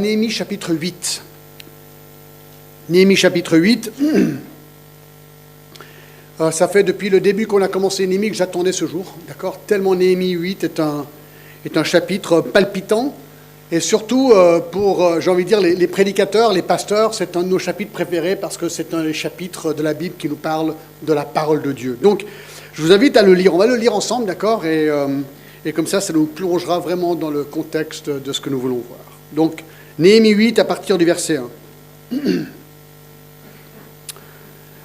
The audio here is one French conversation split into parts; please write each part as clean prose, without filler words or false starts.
Néhémie chapitre 8. Néhémie chapitre 8. Ça fait depuis le début qu'on a commencé Néhémie que j'attendais ce jour. D'accord ? Tellement Néhémie 8 est un chapitre palpitant. Et surtout pour, j'ai envie de dire, les prédicateurs, les pasteurs, c'est un de nos chapitres préférés parce que c'est un des chapitres de la Bible qui nous parle de la parole de Dieu. Donc, je vous invite à le lire. On va le lire ensemble, d'accord ? Et comme ça nous plongera vraiment dans le contexte de ce que nous voulons voir. Donc, Néhémie 8 à partir du verset 1.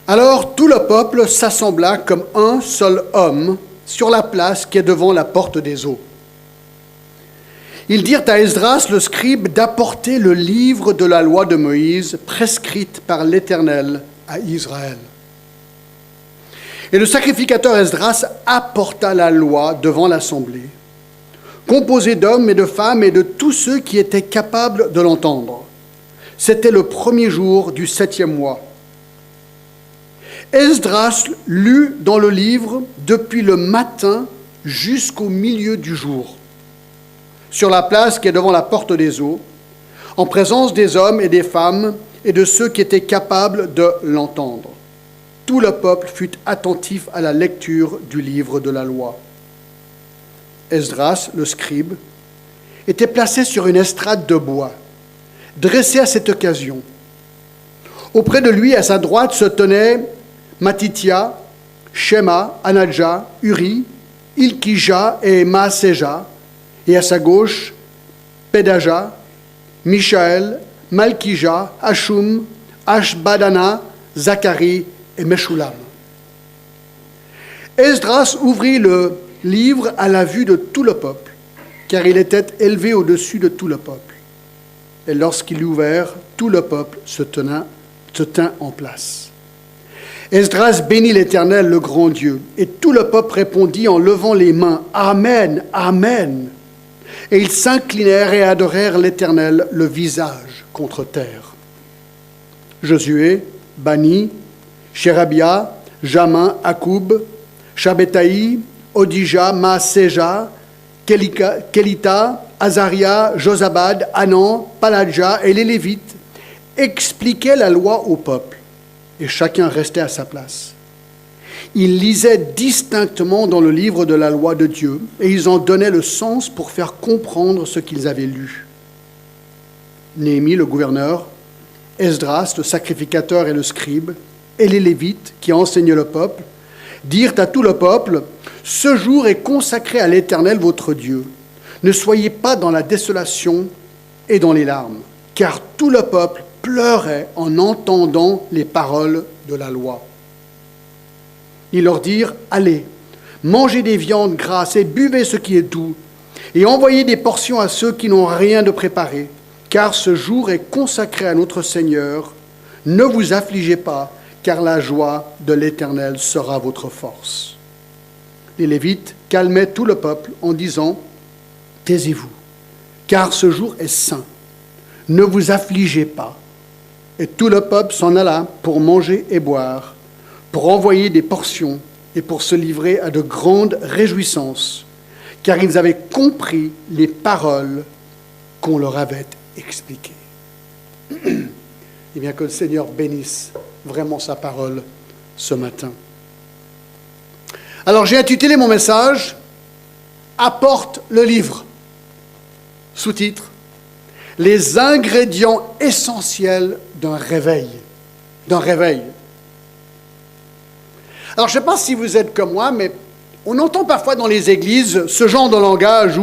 Alors tout le peuple s'assembla comme un seul homme sur la place qui est devant la porte des eaux. Ils dirent à Esdras le scribe d'apporter le livre de la loi de Moïse prescrite par l'Éternel à Israël. Et le sacrificateur Esdras apporta la loi devant l'assemblée, composée d'hommes et de femmes et de tous ceux qui étaient capables de l'entendre. C'était le premier jour du 7e mois. Esdras lut dans le livre depuis le matin jusqu'au milieu du jour, sur la place qui est devant la porte des eaux, en présence des hommes et des femmes et de ceux qui étaient capables de l'entendre. Tout le peuple fut attentif à la lecture du livre de la loi. Esdras, le scribe, était placé sur une estrade de bois, dressée à cette occasion. Auprès de lui, à sa droite, se tenaient Matithia, Shema, Anadja, Uri, Ilkija et Maaseja, et à sa gauche, Pedaja, Mishaël, Malkija, Hashum, Ashbadana, Zacharie et Meshulam. Esdras ouvrit le livre à la vue de tout le peuple, car il était élevé au-dessus de tout le peuple. Et lorsqu'il l'eut ouvert, tout le peuple se tint en place. Esdras bénit l'Éternel, le grand Dieu, et tout le peuple répondit en levant les mains, « Amen, Amen !» Et ils s'inclinèrent et adorèrent l'Éternel, le visage contre terre. Josué, Bani, Sherabia, Jamin, Akoub, Shabetaï, Odija, Maaseja, Kelita, Azaria, Josabad, Hanan, Paladja et les Lévites expliquaient la loi au peuple, et chacun restait à sa place. Ils lisaient distinctement dans le livre de la loi de Dieu, et ils en donnaient le sens pour faire comprendre ce qu'ils avaient lu. Néhémie, le gouverneur, Esdras, le sacrificateur et le scribe, et les Lévites qui enseignaient le peuple, dirent à tout le peuple, « Ce jour est consacré à l'Éternel votre Dieu. Ne soyez pas dans la désolation et dans les larmes, car tout le peuple pleurait en entendant les paroles de la loi. » Ils leur dirent, « Allez, mangez des viandes grasses et buvez ce qui est doux, et envoyez des portions à ceux qui n'ont rien de préparé, car ce jour est consacré à notre Seigneur. Ne vous affligez pas, car la joie de l'Éternel sera votre force. » Les Lévites calmaient tout le peuple en disant, « Taisez-vous, car ce jour est saint. Ne vous affligez pas. » Et tout le peuple s'en alla pour manger et boire, pour envoyer des portions et pour se livrer à de grandes réjouissances, car ils avaient compris les paroles qu'on leur avait expliquées. Et bien que le Seigneur bénisse vraiment sa parole ce matin. Alors j'ai intitulé mon message « Apporte le livre ». Sous-titre « Les ingrédients essentiels d'un réveil ». D'un réveil. Alors je ne sais pas si vous êtes comme moi, mais on entend parfois dans les églises ce genre de langage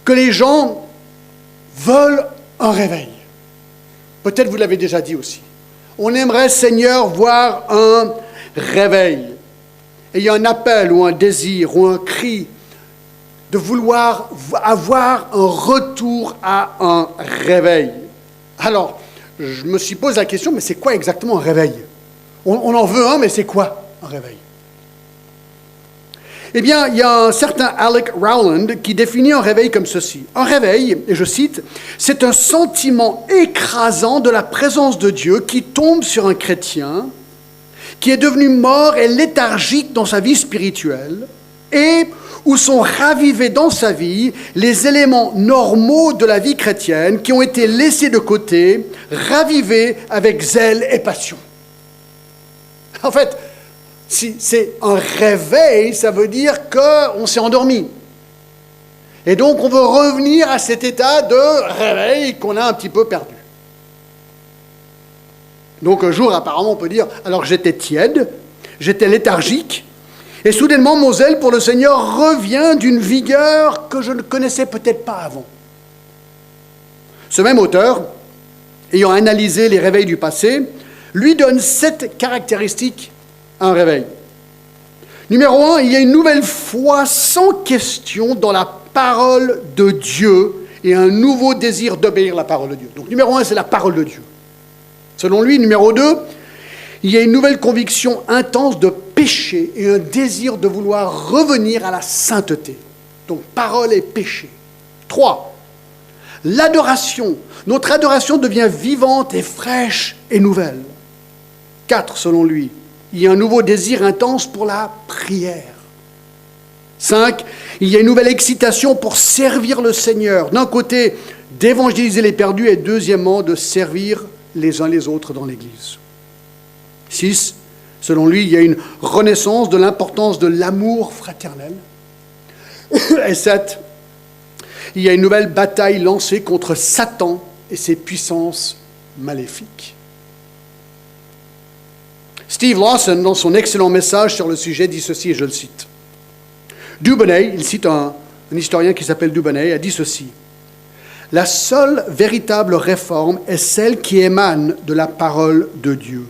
que les gens veulent un réveil. Peut-être vous l'avez déjà dit aussi. On aimerait, Seigneur, voir un réveil. Et il y a un appel ou un désir ou un cri de vouloir avoir un retour à un réveil. Alors, je me suis posé la question, mais c'est quoi exactement un réveil ? On en veut un, mais c'est quoi un réveil ? Eh bien, il y a un certain Alec Rowland qui définit un réveil comme ceci. Un réveil, et je cite, « c'est un sentiment écrasant de la présence de Dieu qui tombe sur un chrétien qui est devenu mort et léthargique dans sa vie spirituelle et où sont ravivés dans sa vie les éléments normaux de la vie chrétienne qui ont été laissés de côté, ravivés avec zèle et passion. En fait, si c'est un réveil, ça veut dire qu'on s'est endormi. Et donc, on veut revenir à cet état de réveil qu'on a un petit peu perdu. Donc, un jour, apparemment, on peut dire, alors j'étais tiède, j'étais léthargique, et soudainement, mon zèle pour le Seigneur revient d'une vigueur que je ne connaissais peut-être pas avant. Ce même auteur, ayant analysé les réveils du passé, lui donne 7 caractéristiques à un réveil. Numéro 1, il y a une nouvelle foi sans question dans la parole de Dieu et un nouveau désir d'obéir la parole de Dieu. Donc numéro 1, c'est la parole de Dieu. Selon lui, numéro 2, il y a une nouvelle conviction intense de péché et un désir de vouloir revenir à la sainteté. Donc parole et péché. 3, l'adoration. Notre adoration devient vivante et fraîche et nouvelle. 4, selon lui, il y a un nouveau désir intense pour la prière. 5, il y a une nouvelle excitation pour servir le Seigneur. D'un côté, d'évangéliser les perdus et deuxièmement, de servir les uns les autres dans l'Église. 6, selon lui, il y a une renaissance de l'importance de l'amour fraternel. Et 7, il y a une nouvelle bataille lancée contre Satan et ses puissances maléfiques. Steve Lawson, dans son excellent message sur le sujet, dit ceci, et je le cite. Dubonnet, il cite un historien qui s'appelle Dubonnet, a dit ceci. « La seule véritable réforme est celle qui émane de la parole de Dieu.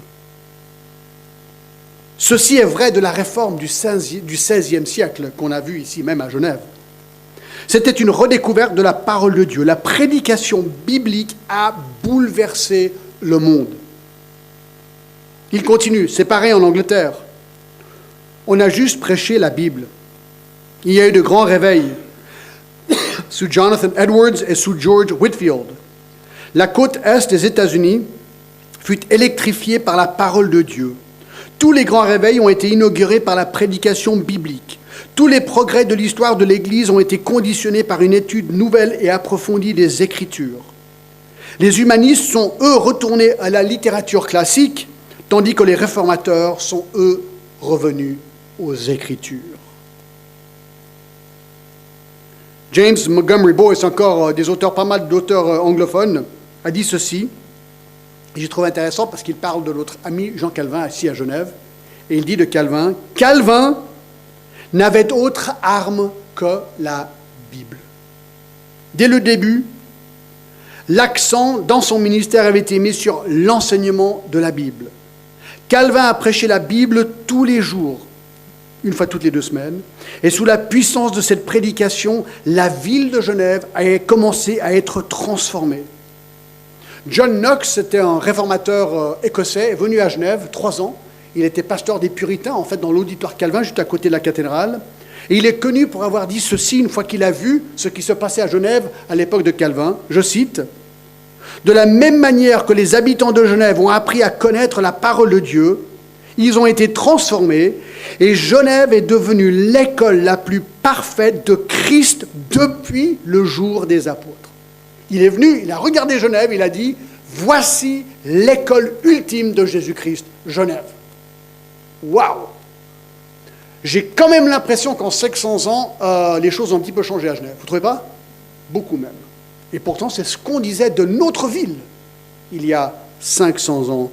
Ceci est vrai de la réforme du XVIe siècle qu'on a vu ici même à Genève. C'était une redécouverte de la parole de Dieu. La prédication biblique a bouleversé le monde. Il continue, c'est pareil en Angleterre. On a juste prêché la Bible. Il y a eu de grands réveils sous Jonathan Edwards et sous George Whitefield. La côte est des États-Unis fut électrifiée par la parole de Dieu. Tous les grands réveils ont été inaugurés par la prédication biblique. Tous les progrès de l'histoire de l'Église ont été conditionnés par une étude nouvelle et approfondie des Écritures. Les humanistes sont, eux, retournés à la littérature classique, tandis que les réformateurs sont, eux, revenus aux Écritures. James Montgomery Boyce, encore des auteurs, pas mal d'auteurs anglophones, a dit ceci, et j'ai trouvé intéressant parce qu'il parle de notre ami Jean Calvin, ici à Genève, et il dit de Calvin, « Calvin n'avait autre arme que la Bible. » Dès le début, l'accent dans son ministère avait été mis sur l'enseignement de la Bible. Calvin a prêché la Bible tous les jours, une fois toutes les 2 semaines, et sous la puissance de cette prédication, la ville de Genève a commencé à être transformée. John Knox, c'était un réformateur écossais, est venu à Genève, 3 ans. Il était pasteur des Puritains, en fait, dans l'auditoire Calvin, juste à côté de la cathédrale. Et il est connu pour avoir dit ceci une fois qu'il a vu ce qui se passait à Genève à l'époque de Calvin. Je cite, « De la même manière que les habitants de Genève ont appris à connaître la parole de Dieu, ils ont été transformés et Genève est devenue l'école la plus parfaite de Christ depuis le jour des apôtres. » Il est venu, il a regardé Genève, il a dit « Voici l'école ultime de Jésus-Christ, Genève. » Waouh! J'ai quand même l'impression qu'en 500 ans, les choses ont un petit peu changé à Genève. Vous ne trouvez pas? Beaucoup même. Et pourtant, c'est ce qu'on disait de notre ville il y a 500 ans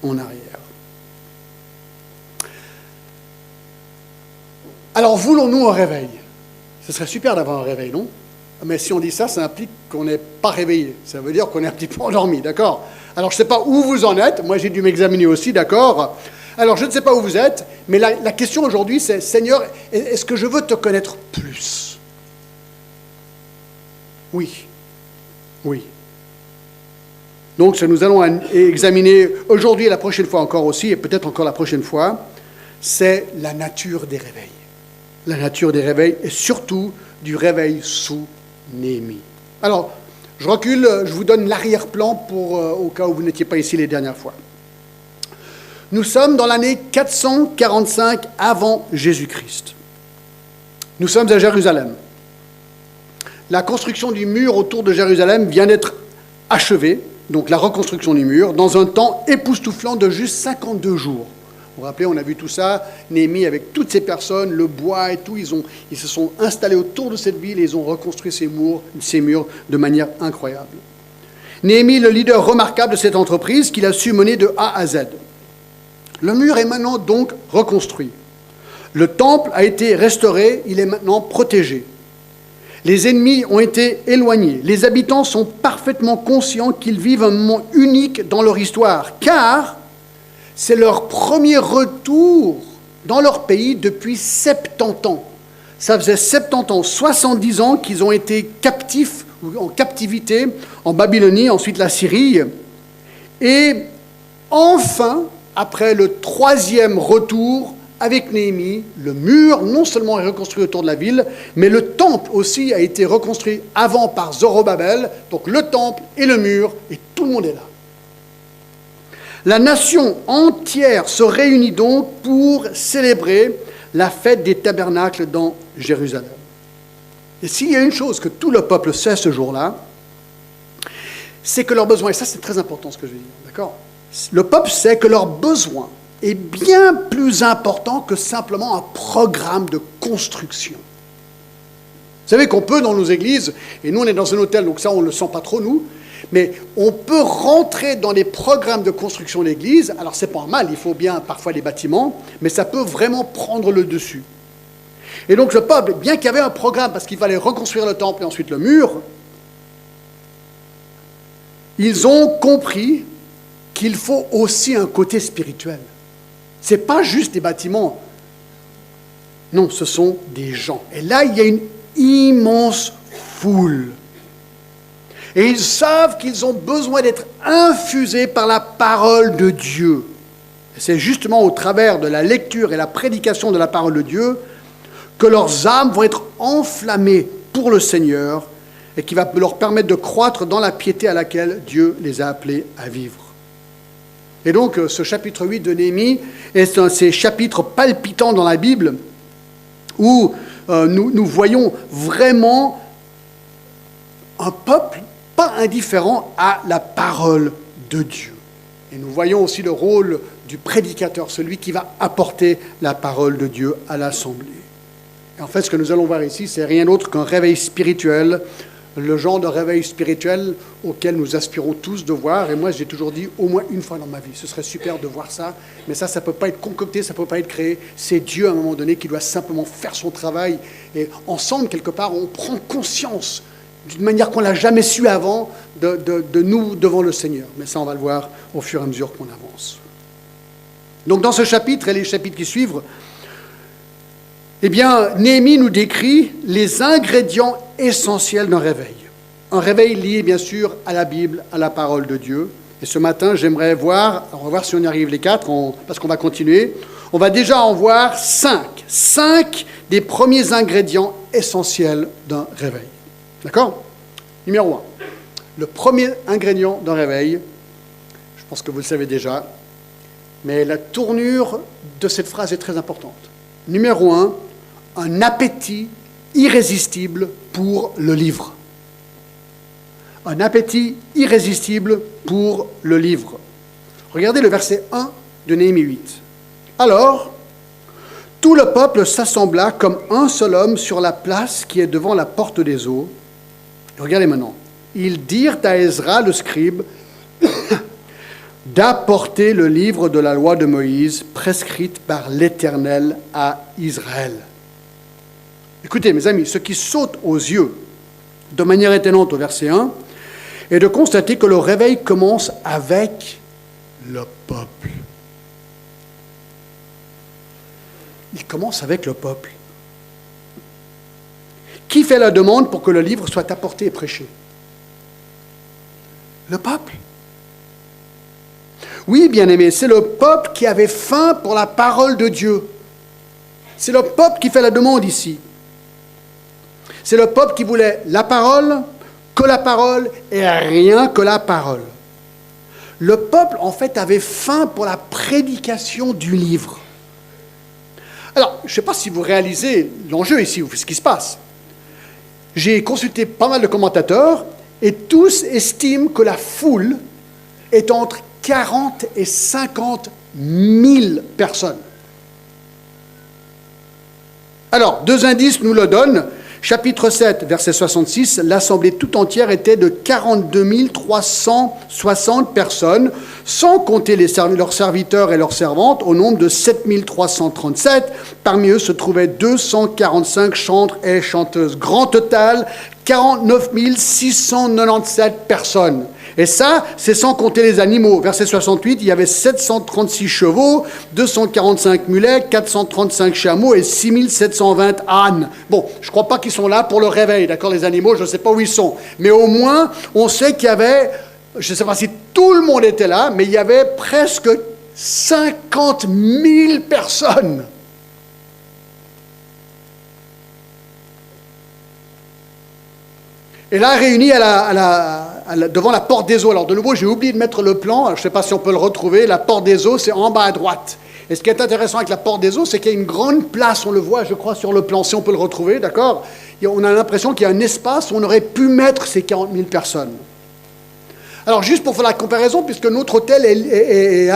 en arrière. Alors, voulons-nous un réveil? Ce serait super d'avoir un réveil, non? Mais si on dit ça, ça implique qu'on n'est pas réveillé. Ça veut dire qu'on est un petit peu endormi, d'accord? Alors, je ne sais pas où vous en êtes. Moi, j'ai dû m'examiner aussi, d'accord? Alors, je ne sais pas où vous êtes, mais la question aujourd'hui, c'est, Seigneur, est-ce que je veux te connaître plus? Oui. Oui. Donc, ce que nous allons examiner aujourd'hui et la prochaine fois encore aussi, et peut-être encore la prochaine fois, c'est la nature des réveils. La nature des réveils et surtout du réveil sous Néhémie. Alors, je recule, je vous donne l'arrière-plan au cas où vous n'étiez pas ici les dernières fois. Nous sommes dans l'année 445 avant Jésus-Christ. Nous sommes à Jérusalem. La construction du mur autour de Jérusalem vient d'être achevée, donc la reconstruction du mur, dans un temps époustouflant de juste 52 jours. Vous vous rappelez, on a vu tout ça, Néhémie avec toutes ces personnes, le bois et tout, ils se sont installés autour de cette ville et ils ont reconstruit ces murs de manière incroyable. Néhémie, le leader remarquable de cette entreprise qu'il a su mener de A à Z. Le mur est maintenant donc reconstruit. Le temple a été restauré, il est maintenant protégé. Les ennemis ont été éloignés. Les habitants sont parfaitement conscients qu'ils vivent un moment unique dans leur histoire, car c'est leur premier retour dans leur pays depuis 70 ans. Ça faisait 70 ans, 70 ans qu'ils ont été captifs, en captivité, en Babylonie, ensuite la Syrie. Et enfin, après le 3e retour, avec Néhémie, le mur non seulement est reconstruit autour de la ville, mais le temple aussi a été reconstruit avant par Zorobabel. Donc le temple et le mur, et tout le monde est là. La nation entière se réunit donc pour célébrer la fête des tabernacles dans Jérusalem. Et s'il y a une chose que tout le peuple sait ce jour-là, c'est que leurs besoins, et ça c'est très important ce que je vais dire, d'accord ? Le peuple sait que leurs besoins est bien plus important que simplement un programme de construction. Vous savez qu'on peut dans nos églises, et nous on est dans un hôtel, donc ça on ne le sent pas trop nous, mais on peut rentrer dans les programmes de construction d'église, alors c'est pas mal, il faut bien parfois des bâtiments, mais ça peut vraiment prendre le dessus. Et donc le peuple, bien qu'il y avait un programme, parce qu'il fallait reconstruire le temple et ensuite le mur, ils ont compris qu'il faut aussi un côté spirituel. Ce n'est pas juste des bâtiments. Non, ce sont des gens. Et là, il y a une immense foule. Et ils savent qu'ils ont besoin d'être infusés par la parole de Dieu. Et c'est justement au travers de la lecture et la prédication de la parole de Dieu que leurs âmes vont être enflammées pour le Seigneur et qui va leur permettre de croître dans la piété à laquelle Dieu les a appelés à vivre. Et donc, ce chapitre 8 de Néhémie est un de ces chapitres palpitants dans la Bible où nous voyons vraiment un peuple pas indifférent à la parole de Dieu. Et nous voyons aussi le rôle du prédicateur, celui qui va apporter la parole de Dieu à l'assemblée. Et en fait, ce que nous allons voir ici, c'est rien d'autre qu'un réveil spirituel, le genre de réveil spirituel auquel nous aspirons tous de voir. Et moi, j'ai toujours dit, au moins une fois dans ma vie, ce serait super de voir ça. Mais ça ne peut pas être concocté, ça ne peut pas être créé. C'est Dieu, à un moment donné, qui doit simplement faire son travail. Et ensemble, quelque part, on prend conscience, d'une manière qu'on ne l'a jamais su avant, de nous devant le Seigneur. Mais ça, on va le voir au fur et à mesure qu'on avance. Donc, dans ce chapitre et les chapitres qui suivent, eh bien, Néhémie nous décrit les ingrédients essentiels d'un réveil. Un réveil lié, bien sûr, à la Bible, à la parole de Dieu. Et ce matin, j'aimerais voir, on va voir si on y arrive les 4, parce qu'on va continuer. On va déjà en voir 5. 5 des premiers ingrédients essentiels d'un réveil. D'accord ? Numéro 1. Le premier ingrédient d'un réveil, je pense que vous le savez déjà, mais la tournure de cette phrase est très importante. Numéro 1, un appétit irrésistible pour le livre. Un appétit irrésistible pour le livre. Regardez le verset 1 de Néhémie 8. Alors, tout le peuple s'assembla comme un seul homme sur la place qui est devant la porte des eaux. Regardez maintenant. Ils dirent à Ezra, le scribe, d'apporter le livre de la loi de Moïse, prescrite par l'Éternel à Israël. Écoutez, mes amis, ce qui saute aux yeux de manière étonnante au verset 1 est de constater que le réveil commence avec le peuple. Il commence avec le peuple. Qui fait la demande pour que le livre soit apporté et prêché ? Le peuple. Oui, bien-aimés, c'est le peuple qui avait faim pour la parole de Dieu. C'est le peuple qui fait la demande ici. C'est le peuple qui voulait la parole et rien que la parole. Le peuple, en fait, avait faim pour la prédication du livre. Alors, je ne sais pas si vous réalisez l'enjeu ici, ou ce qui se passe. J'ai consulté pas mal de commentateurs, et tous estiment que la foule est entre 40 et 50 000 personnes. Alors, 2 indices nous le donnent. Chapitre 7, verset 66, l'assemblée tout entière était de 42 360 personnes, sans compter leurs serviteurs et leurs servantes, au nombre de 7 337. Parmi eux se trouvaient 245 chantres et chanteuses. Grand total, 49 697 personnes. Et ça, c'est sans compter les animaux. Verset 68, il y avait 736 chevaux, 245 mulets, 435 chameaux et 6720 ânes. Bon, je ne crois pas qu'ils sont là pour le réveil, d'accord, les animaux, je ne sais pas où ils sont. Mais au moins, on sait qu'il y avait, je ne sais pas si tout le monde était là, mais il y avait presque 50 000 personnes. Et là, réunis devant la porte des eaux. Alors, de nouveau, j'ai oublié de mettre le plan. Je ne sais pas si on peut le retrouver. La porte des eaux, c'est en bas à droite. Et ce qui est intéressant avec la porte des eaux, c'est qu'il y a une grande place. On le voit, je crois, sur le plan, si on peut le retrouver, d'accord ? On a l'impression qu'il y a un espace où on aurait pu mettre ces 40 000 personnes. Alors, juste pour faire la comparaison, puisque notre hôtel est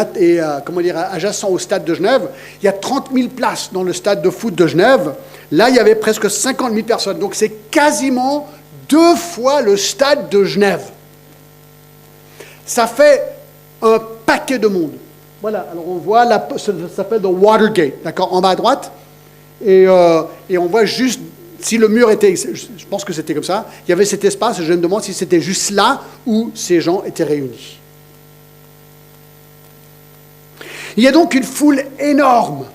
adjacent au stade de Genève, il y a 30 000 places dans le stade de foot de Genève. Là, il y avait presque 50 000 personnes. Donc, c'est quasiment 2 fois le stade de Genève. Ça fait un paquet de monde. Voilà, alors on voit, ça s'appelle The Watergate, d'accord, en bas à droite. Et on voit juste, si le mur était, je pense que c'était comme ça, il y avait cet espace, je me demande si c'était juste là où ces gens étaient réunis. Il y a donc une foule énorme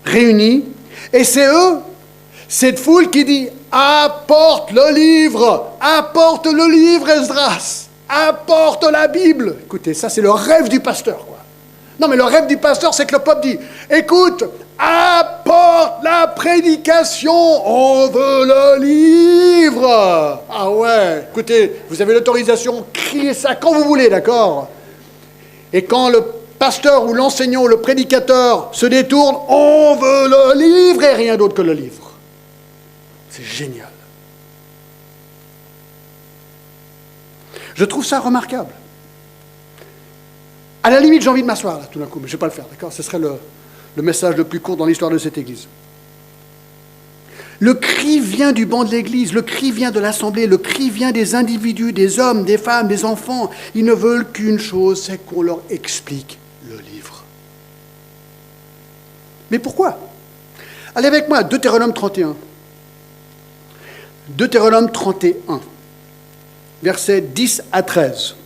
réunie, et c'est eux, cette foule qui dit « Apporte le livre, Esdras, apporte la Bible !» Écoutez, ça c'est le rêve du pasteur, quoi. Non, mais le rêve du pasteur, c'est que le peuple dit « Écoute, apporte la prédication, on veut le livre !» Ah ouais, écoutez, vous avez l'autorisation, criez ça quand vous voulez, d'accord ? Et quand le pasteur ou l'enseignant ou le prédicateur se détourne, on veut le livre et rien d'autre que le livre. C'est génial. Je trouve ça remarquable. À la limite, j'ai envie de m'asseoir là, tout d'un coup, mais je ne vais pas le faire, d'accord ? Ce serait le message le plus court dans l'histoire de cette Église. Le cri vient du banc de l'Église, le cri vient de l'Assemblée, le cri vient des individus, des hommes, des femmes, des enfants. Ils ne veulent qu'une chose, c'est qu'on leur explique le livre. Mais pourquoi ? Allez avec moi à Deutéronome 31. Deutéronome 31, versets 10 à 13.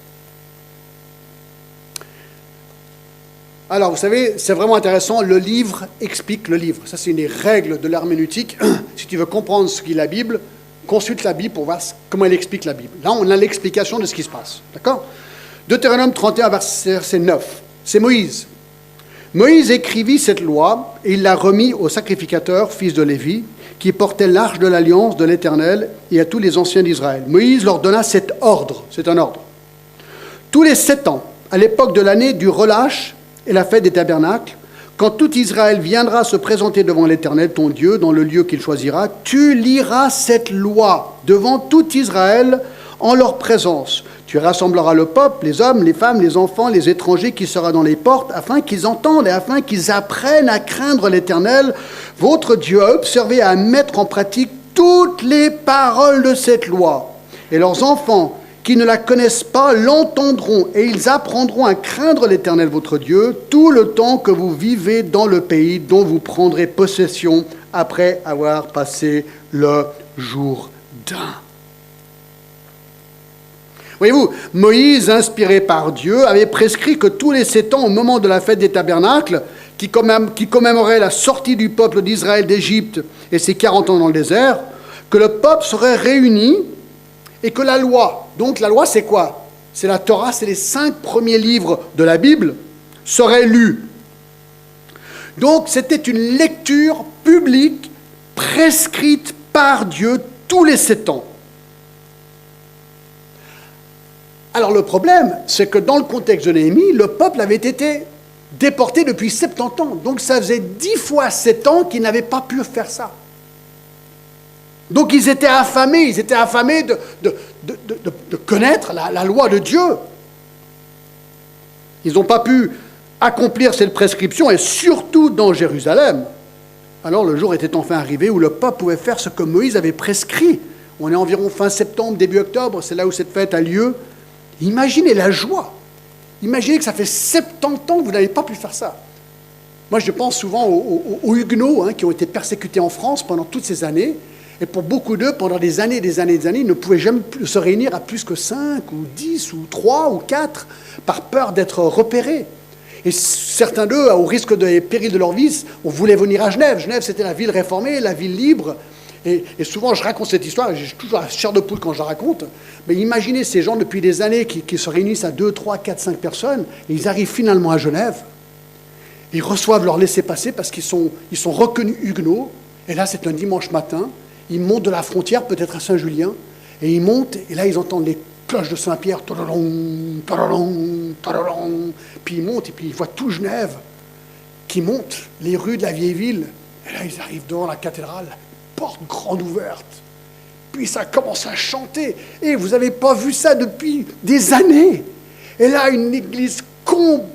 Alors, vous savez, c'est vraiment intéressant, le livre explique le livre. Ça, c'est une des règles de l'herméneutique. Si tu veux comprendre ce qu'est la Bible, consulte la Bible pour voir comment elle explique la Bible. Là, on a l'explication de ce qui se passe. D'accord ? Deutéronome 31, verset 9. C'est Moïse. Moïse écrivit cette loi et il l'a remis au sacrificateur, fils de Lévi, qui portait l'arche de l'alliance de l'Éternel et à tous les anciens d'Israël. Moïse leur donna cet ordre, c'est un ordre. Tous les 7 ans, à l'époque de l'année du relâche et la fête des tabernacles, quand tout Israël viendra se présenter devant l'Éternel, ton Dieu, dans le lieu qu'il choisira, tu liras cette loi devant tout Israël en leur présence. Tu rassembleras le peuple, les hommes, les femmes, les enfants, les étrangers qui seront dans les portes, afin qu'ils entendent et afin qu'ils apprennent à craindre l'Éternel, votre Dieu, à observer et à mettre en pratique toutes les paroles de cette loi. Et leurs enfants qui ne la connaissent pas l'entendront et ils apprendront à craindre l'Éternel, votre Dieu, tout le temps que vous vivez dans le pays dont vous prendrez possession après avoir passé le Jourdain. Voyez-vous, Moïse, inspiré par Dieu, avait prescrit que tous les 7 ans, au moment de la fête des tabernacles, qui commémorait la sortie du peuple d'Israël d'Égypte et ses 40 ans dans le désert, que le peuple serait réuni et que la loi, donc la loi c'est quoi ? C'est la Torah, c'est les 5 premiers livres de la Bible, serait lue. Donc c'était une lecture publique prescrite par Dieu tous les 7 ans. Alors le problème, c'est que dans le contexte de Néhémie, le peuple avait été déportés depuis 70 ans. Donc ça faisait 10 fois 7 ans qu'ils n'avaient pas pu faire ça. Donc ils étaient affamés de connaître la loi de Dieu. Ils n'ont pas pu accomplir cette prescription, et surtout dans Jérusalem. Alors le jour était enfin arrivé où le peuple pouvait faire ce que Moïse avait prescrit. On est environ fin septembre, début octobre, c'est là où cette fête a lieu. Imaginez la joie. Imaginez que ça fait 70 ans que vous n'avez pas pu faire ça. Moi, je pense souvent aux Huguenots qui ont été persécutés en France pendant toutes ces années. Et pour beaucoup d'eux, pendant des années, ils ne pouvaient jamais se réunir à plus que 5 ou 10 ou 3 ou 4 par peur d'être repérés. Et certains d'eux, au risque des périls de leur vie, on voulait venir à Genève. Genève, c'était la ville réformée, la ville libre. Et souvent, je raconte cette histoire, et j'ai toujours la chair de poule quand je la raconte. Mais imaginez ces gens depuis des années qui se réunissent à 2, 3, 4, 5 personnes, et ils arrivent finalement à Genève. Ils reçoivent leur laissez-passer parce qu'ils sont reconnus huguenots. Et là, c'est un dimanche matin. Ils montent de la frontière, peut-être à Saint-Julien, et ils montent, et là, ils entendent les cloches de Saint-Pierre, tadalong, tadalong, tadalong. Puis ils montent, et puis ils voient tout Genève qui monte les rues de la vieille ville. Et là, ils arrivent devant la cathédrale, porte grande ouverte. Puis ça commence à chanter. Et vous n'avez pas vu ça depuis des années. Et là, une église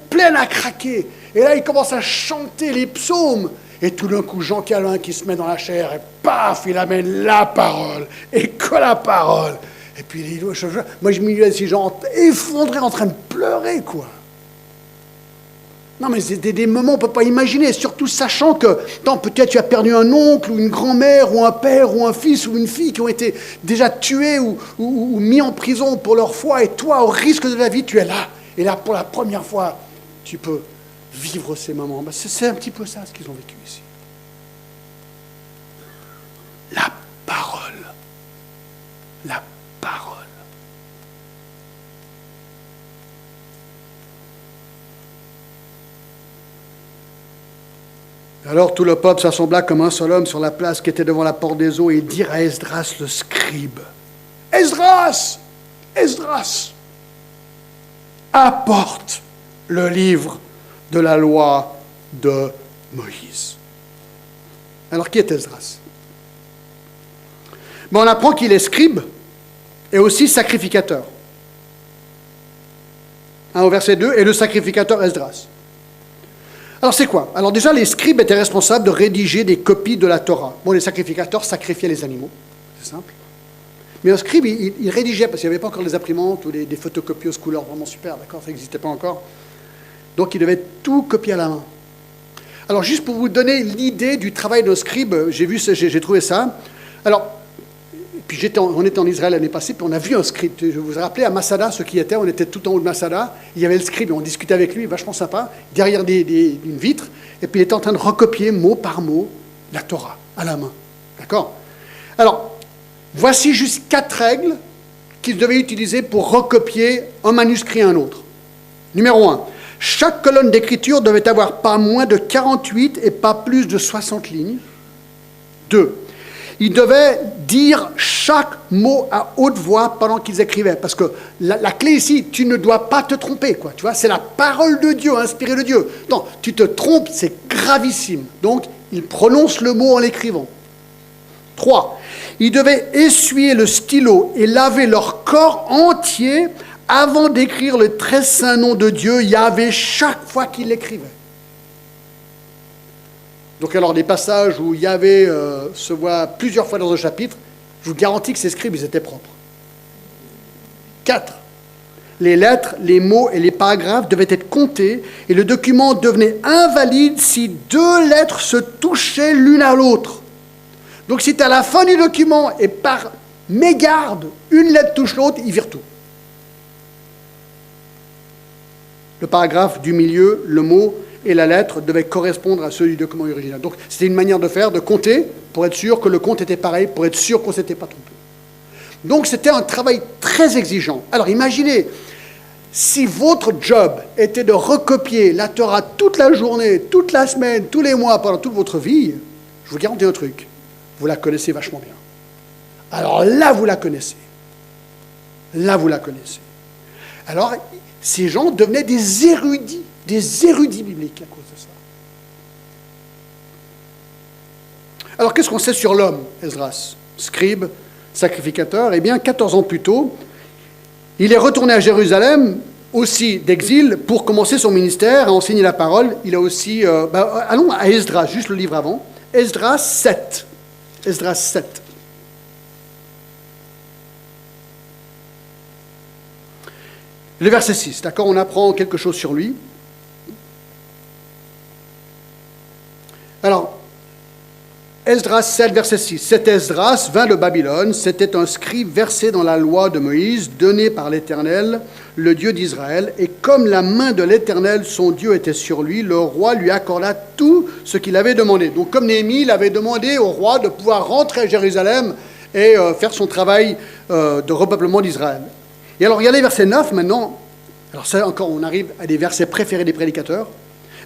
pleine à craquer. Et là, ils commencent à chanter les psaumes. Et tout d'un coup, Jean Calvin qui se met dans la chair, et paf, il amène la parole, et que la parole. Et puis, moi, je me disais, ces gens effondrés, en train de pleurer, quoi. Non, mais c'est des moments, on ne peut pas imaginer, surtout sachant que, peut-être tu as perdu un oncle, ou une grand-mère, ou un père, ou un fils, ou une fille qui ont été déjà tués ou mis en prison pour leur foi, et toi, au risque de la vie, tu es là. Et là, pour la première fois, tu peux vivre ces moments. C'est un petit peu ça, ce qu'ils ont vécu ici. La parole. La parole. Alors tout le peuple s'assembla comme un seul homme sur la place qui était devant la porte des eaux, et ils dirent à Esdras le scribe, « Esdras, Esdras, apporte le livre de la loi de Moïse. » Alors, qui est Esdras? On apprend qu'il est scribe et aussi sacrificateur. Au verset 2, et le sacrificateur Esdras. Alors, c'est quoi? Alors, déjà, les scribes étaient responsables de rédiger des copies de la Torah. Bon, les sacrificateurs sacrifiaient les animaux, c'est simple. Mais un scribe, il rédigeait, parce qu'il n'y avait pas encore les imprimantes ou des photocopieuses couleur vraiment super, d'accord? Ça n'existait pas encore. Donc, il devait tout copier à la main. Alors, juste pour vous donner l'idée du travail d'un scribe, j'ai trouvé ça. Alors, puis on était en Israël l'année passée, puis on a vu un scribe. Je vous ai rappelé à Masada, ceux qui étaient, on était tout en haut de Masada, il y avait le scribe, et on discutait avec lui, vachement sympa, derrière une vitre, et puis il était en train de recopier mot par mot la Torah, à la main. D'accord? Alors, voici juste 4 règles qu'il devait utiliser pour recopier un manuscrit à un autre. Numéro 1. Chaque colonne d'écriture devait avoir pas moins de 48 et pas plus de 60 lignes. 2. Ils devaient dire chaque mot à haute voix pendant qu'ils écrivaient. Parce que la clé ici, tu ne dois pas te tromper, quoi. Tu vois, c'est la parole de Dieu, inspirée de Dieu. Non, tu te trompes, c'est gravissime. Donc, ils prononcent le mot en l'écrivant. 3. Ils devaient essuyer le stylo et laver leur corps entier avant d'écrire le très saint nom de Dieu, Yahvé, chaque fois qu'ils l'écrivaient. Donc alors, des passages où Yahvé se voit plusieurs fois dans un chapitre, je vous garantis que ces scribes, ils étaient propres. 4. Les lettres, les mots et les paragraphes devaient être comptés, et le document devenait invalide si 2 lettres se touchaient l'une à l'autre. Donc si tu es à la fin du document, et par mégarde, une lettre touche l'autre, il vire tout. Le paragraphe du milieu, le mot et la lettre devaient correspondre à ceux du document original. Donc, c'était une manière de faire, de compter, pour être sûr que le compte était pareil, pour être sûr qu'on ne s'était pas trompé. Donc, c'était un travail très exigeant. Alors, imaginez, si votre job était de recopier la Torah toute la journée, toute la semaine, tous les mois, pendant toute votre vie, je vous garantis un truc, vous la connaissez vachement bien. Alors là, vous la connaissez. Là, vous la connaissez. Alors, ces gens devenaient des érudits des érudits bibliques à cause de ça. Alors, qu'est-ce qu'on sait sur l'homme, Esdras, scribe, sacrificateur? Eh bien, 14 ans plus tôt, il est retourné à Jérusalem, aussi d'exil, pour commencer son ministère, à enseigner la parole. Il a aussi... allons à Esdras, juste le livre avant. Esdras 7. Esdras 7. Le verset 6, d'accord, on apprend quelque chose sur lui. Alors, Esdras 7, verset 6. Cet Esdras vint de Babylone, c'était un scribe versé dans la loi de Moïse, donnée par l'Éternel, le Dieu d'Israël. Et comme la main de l'Éternel, son Dieu, était sur lui, le roi lui accorda tout ce qu'il avait demandé. Donc, comme Néhémie, il avait demandé au roi de pouvoir rentrer à Jérusalem et faire son travail de repeuplement d'Israël. Et alors, regardez verset 9 maintenant. Alors ça, encore, on arrive à des versets préférés des prédicateurs.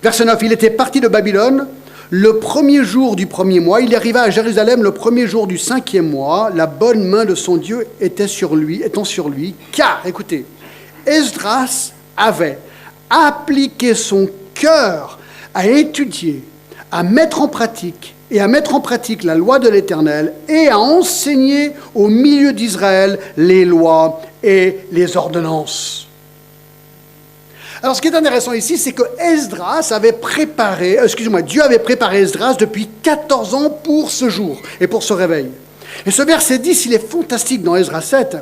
Verset 9, il était parti de Babylone le premier jour du premier mois. Il arriva à Jérusalem le premier jour du 5e mois. La bonne main de son Dieu étant sur lui, car, écoutez, Esdras avait appliqué son cœur à étudier, à mettre en pratique la loi de l'Éternel et à enseigner au milieu d'Israël les lois et les ordonnances. Alors, ce qui est intéressant ici, c'est que Dieu avait préparé Esdras depuis 14 ans pour ce jour et pour ce réveil. Et ce verset 10, il est fantastique dans Esdras 7,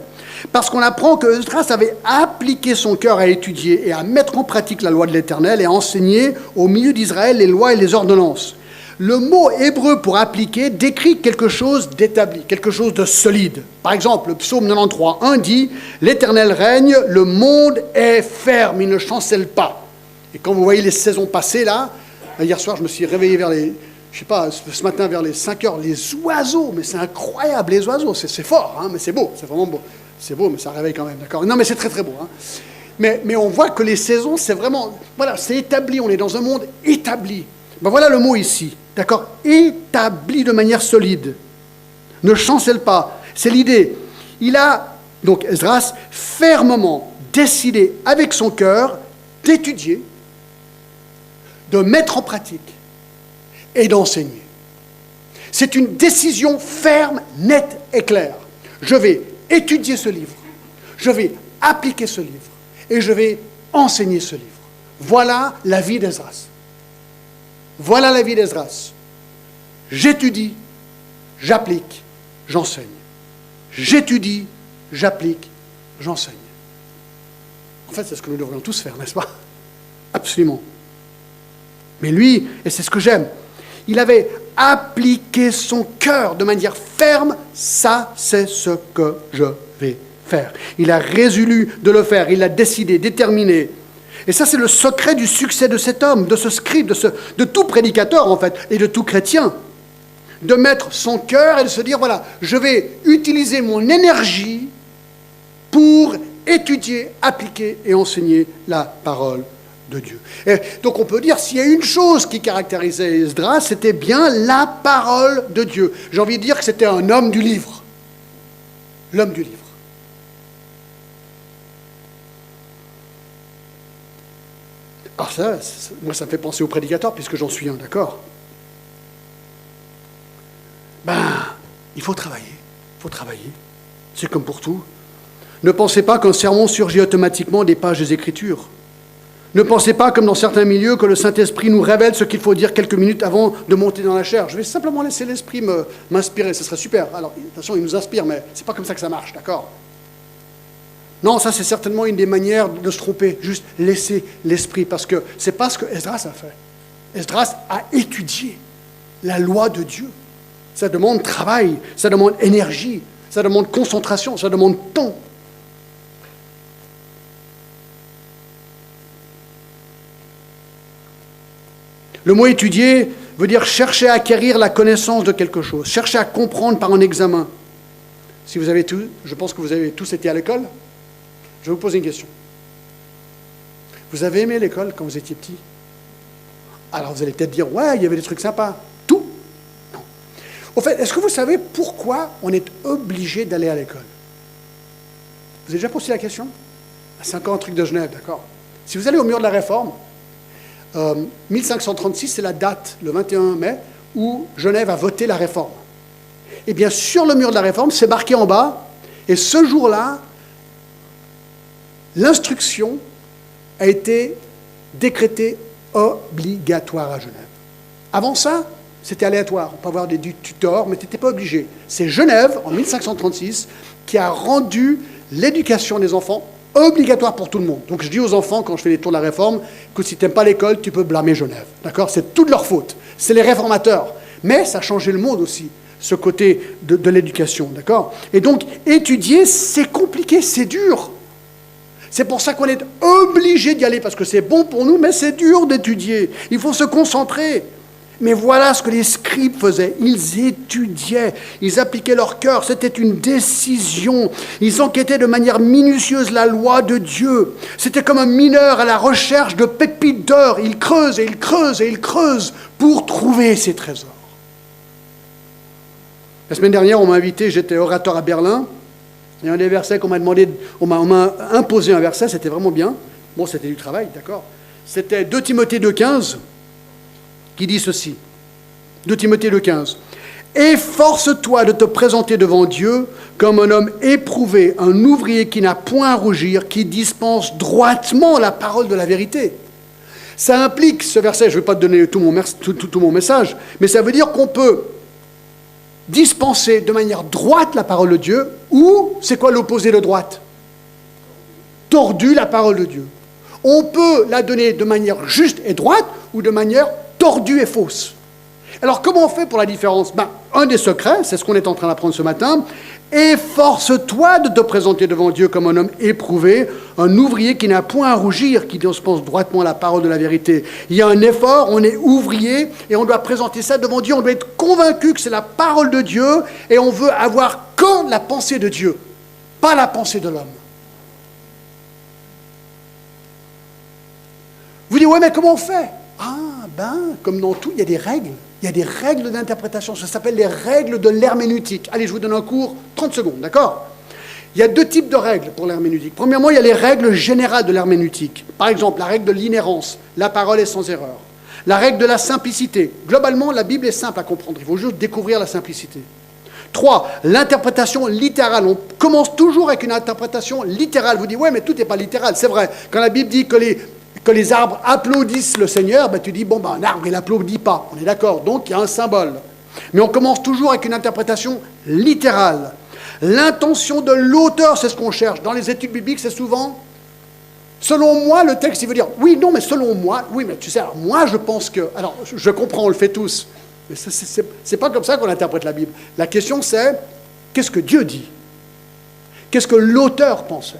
parce qu'on apprend que Esdras avait appliqué son cœur à étudier et à mettre en pratique la loi de l'Éternel et à enseigner au milieu d'Israël les lois et les ordonnances. Le mot hébreu pour appliquer décrit quelque chose d'établi, quelque chose de solide. Par exemple, le psaume 93, 1 dit « L'Éternel règne, le monde est ferme, il ne chancelle pas. » Et quand vous voyez les saisons passées là, hier soir je me suis réveillé ce matin vers les 5 heures, les oiseaux, mais c'est incroyable les oiseaux, c'est fort, hein, mais c'est beau, c'est vraiment beau. C'est beau, mais ça réveille quand même, d'accord? Non, mais c'est très très beau. Hein. Mais on voit que les saisons, c'est vraiment, voilà, c'est établi, on est dans un monde établi. Ben voilà le mot ici, d'accord? Établi de manière solide. Ne chancelle pas. C'est l'idée. Il a, donc Esdras, fermement décidé avec son cœur d'étudier, de mettre en pratique et d'enseigner. C'est une décision ferme, nette et claire. Je vais étudier ce livre, je vais appliquer ce livre et je vais enseigner ce livre. Voilà la vie d'Esdras. Voilà la vie d'Esdras. J'étudie, j'applique, j'enseigne. J'étudie, j'applique, j'enseigne. En fait, c'est ce que nous devrions tous faire, n'est-ce pas? Absolument. Mais lui, et c'est ce que j'aime, il avait appliqué son cœur de manière ferme. Ça, c'est ce que je vais faire. Il a résolu de le faire, il a décidé, déterminé. Et ça, c'est le secret du succès de cet homme, de ce scribe, de tout prédicateur, en fait, et de tout chrétien. De mettre son cœur et de se dire, voilà, je vais utiliser mon énergie pour étudier, appliquer et enseigner la parole de Dieu. Et donc on peut dire, s'il y a une chose qui caractérisait Esdras, c'était bien la parole de Dieu. J'ai envie de dire que c'était un homme du livre. L'homme du livre. Alors ça, moi ça me fait penser au prédicateur, puisque j'en suis un, d'accord? Il faut travailler. C'est comme pour tout. Ne pensez pas qu'un sermon surgit automatiquement des pages des Écritures. Ne pensez pas, comme dans certains milieux, que le Saint-Esprit nous révèle ce qu'il faut dire quelques minutes avant de monter dans la chair. Je vais simplement laisser l'Esprit m'inspirer, ce serait super. Alors, de toute façon, il nous inspire, mais c'est pas comme ça que ça marche, d'accord? Non, ça c'est certainement une des manières de se tromper, juste laisser l'Esprit, parce que c'est pas ce que Esdras a fait. Esdras a étudié la loi de Dieu. Ça demande travail, ça demande énergie, ça demande concentration, ça demande temps. Le mot étudier veut dire chercher à acquérir la connaissance de quelque chose, chercher à comprendre par un examen. Si vous avez tous, je pense que vous avez tous été à l'école, je vais vous poser une question. Vous avez aimé l'école quand vous étiez petit? Alors vous allez peut-être dire, ouais, il y avait des trucs sympas. Tout? Non. Au fait, est-ce que vous savez pourquoi on est obligé d'aller à l'école? Vous avez déjà posé la question? C'est encore un truc de Genève, d'accord? Si vous allez au mur de la Réforme, 1536, c'est la date, le 21 mai, où Genève a voté la réforme. Eh bien, sur le mur de la réforme, c'est marqué en bas, et ce jour-là, l'instruction a été décrétée obligatoire à Genève. Avant ça, c'était aléatoire. On peut avoir des tutors, mais tu n'étais pas obligé. C'est Genève, en 1536, qui a rendu l'éducation des enfants obligatoire pour tout le monde. Donc je dis aux enfants, quand je fais les tours de la réforme, que si tu n'aimes pas l'école, tu peux blâmer Genève. D'accord ? C'est toute leur faute. C'est les réformateurs. Mais ça a changé le monde aussi, ce côté de l'éducation. D'accord ? Et donc, étudier, c'est compliqué, c'est dur. C'est pour ça qu'on est obligé d'y aller, parce que c'est bon pour nous, mais c'est dur d'étudier. Il faut se concentrer. Mais voilà ce que les scribes faisaient. Ils étudiaient, ils appliquaient leur cœur, c'était une décision. Ils enquêtaient de manière minutieuse la loi de Dieu. C'était comme un mineur à la recherche de pépites d'or. Il creuse et il creuse et il creuse pour trouver ses trésors. La semaine dernière, on m'a invité, j'étais orateur à Berlin. Il y a un des versets qu'on m'a demandé, on m'a imposé un verset, c'était vraiment bien. Bon, c'était du travail, d'accord. C'était 2 Timothée 2,15 qui dit ceci. 2 Timothée 2,15. « Efforce-toi de te présenter devant Dieu comme un homme éprouvé, un ouvrier qui n'a point à rougir, qui dispense droitement la parole de la vérité. » Ça implique, ce verset, je ne vais pas te donner tout mon message, mais ça veut dire qu'on peut dispenser de manière droite la parole de Dieu, ou, c'est quoi l'opposé de droite ? Tordu la parole de Dieu. On peut la donner de manière juste et droite, ou de manière tordue et fausse. Alors, comment on fait pour la différence ? Un des secrets, c'est ce qu'on est en train d'apprendre ce matin. Efforce-toi de te présenter devant Dieu comme un homme éprouvé, un ouvrier qui n'a point à rougir, qui dispense droitement la parole de la vérité. Il y a un effort, on est ouvrier, et on doit présenter ça devant Dieu. On doit être convaincu que c'est la parole de Dieu, et on veut avoir que la pensée de Dieu, pas la pensée de l'homme. Vous dites, ouais, mais comment on fait ? Comme dans tout, il y a des règles. Il y a des règles d'interprétation. Ça s'appelle les règles de l'herméneutique. Allez, je vous donne un cours, 30 secondes, d'accord ? Il y a 2 types de règles pour l'herméneutique. Premièrement, il y a les règles générales de l'herméneutique. Par exemple, la règle de l'inhérence. La parole est sans erreur. La règle de la simplicité. Globalement, la Bible est simple à comprendre. Il faut juste découvrir la simplicité. 3. L'interprétation littérale. On commence toujours avec une interprétation littérale. Vous dites, ouais, mais tout n'est pas littéral. C'est vrai. Quand la Bible dit que les arbres applaudissent le Seigneur, tu dis, un arbre, il n'applaudit pas. On est d'accord, donc il y a un symbole. Mais on commence toujours avec une interprétation littérale. L'intention de l'auteur, c'est ce qu'on cherche. Dans les études bibliques, c'est souvent, selon moi, le texte, il veut dire, oui, non, mais selon moi, oui, mais tu sais, alors, moi, je pense que... Alors, je comprends, on le fait tous. Mais c'est pas comme ça qu'on interprète la Bible. La question, c'est, qu'est-ce que Dieu dit ? Qu'est-ce que l'auteur pensait ?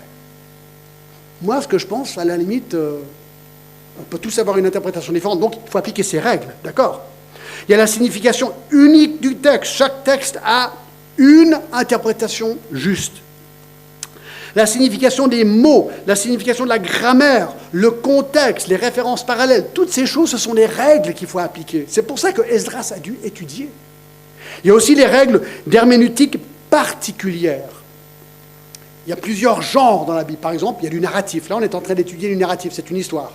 Moi, ce que je pense, à la limite... on peut tous avoir une interprétation différente, donc il faut appliquer ces règles, d'accord ? Il y a la signification unique du texte. Chaque texte a une interprétation juste. La signification des mots, la signification de la grammaire, le contexte, les références parallèles, toutes ces choses, ce sont des règles qu'il faut appliquer. C'est pour ça que Esdras a dû étudier. Il y a aussi les règles d'herméneutique particulières. Il y a plusieurs genres dans la Bible. Par exemple, il y a du narratif. Là, on est en train d'étudier du narratif, c'est une histoire.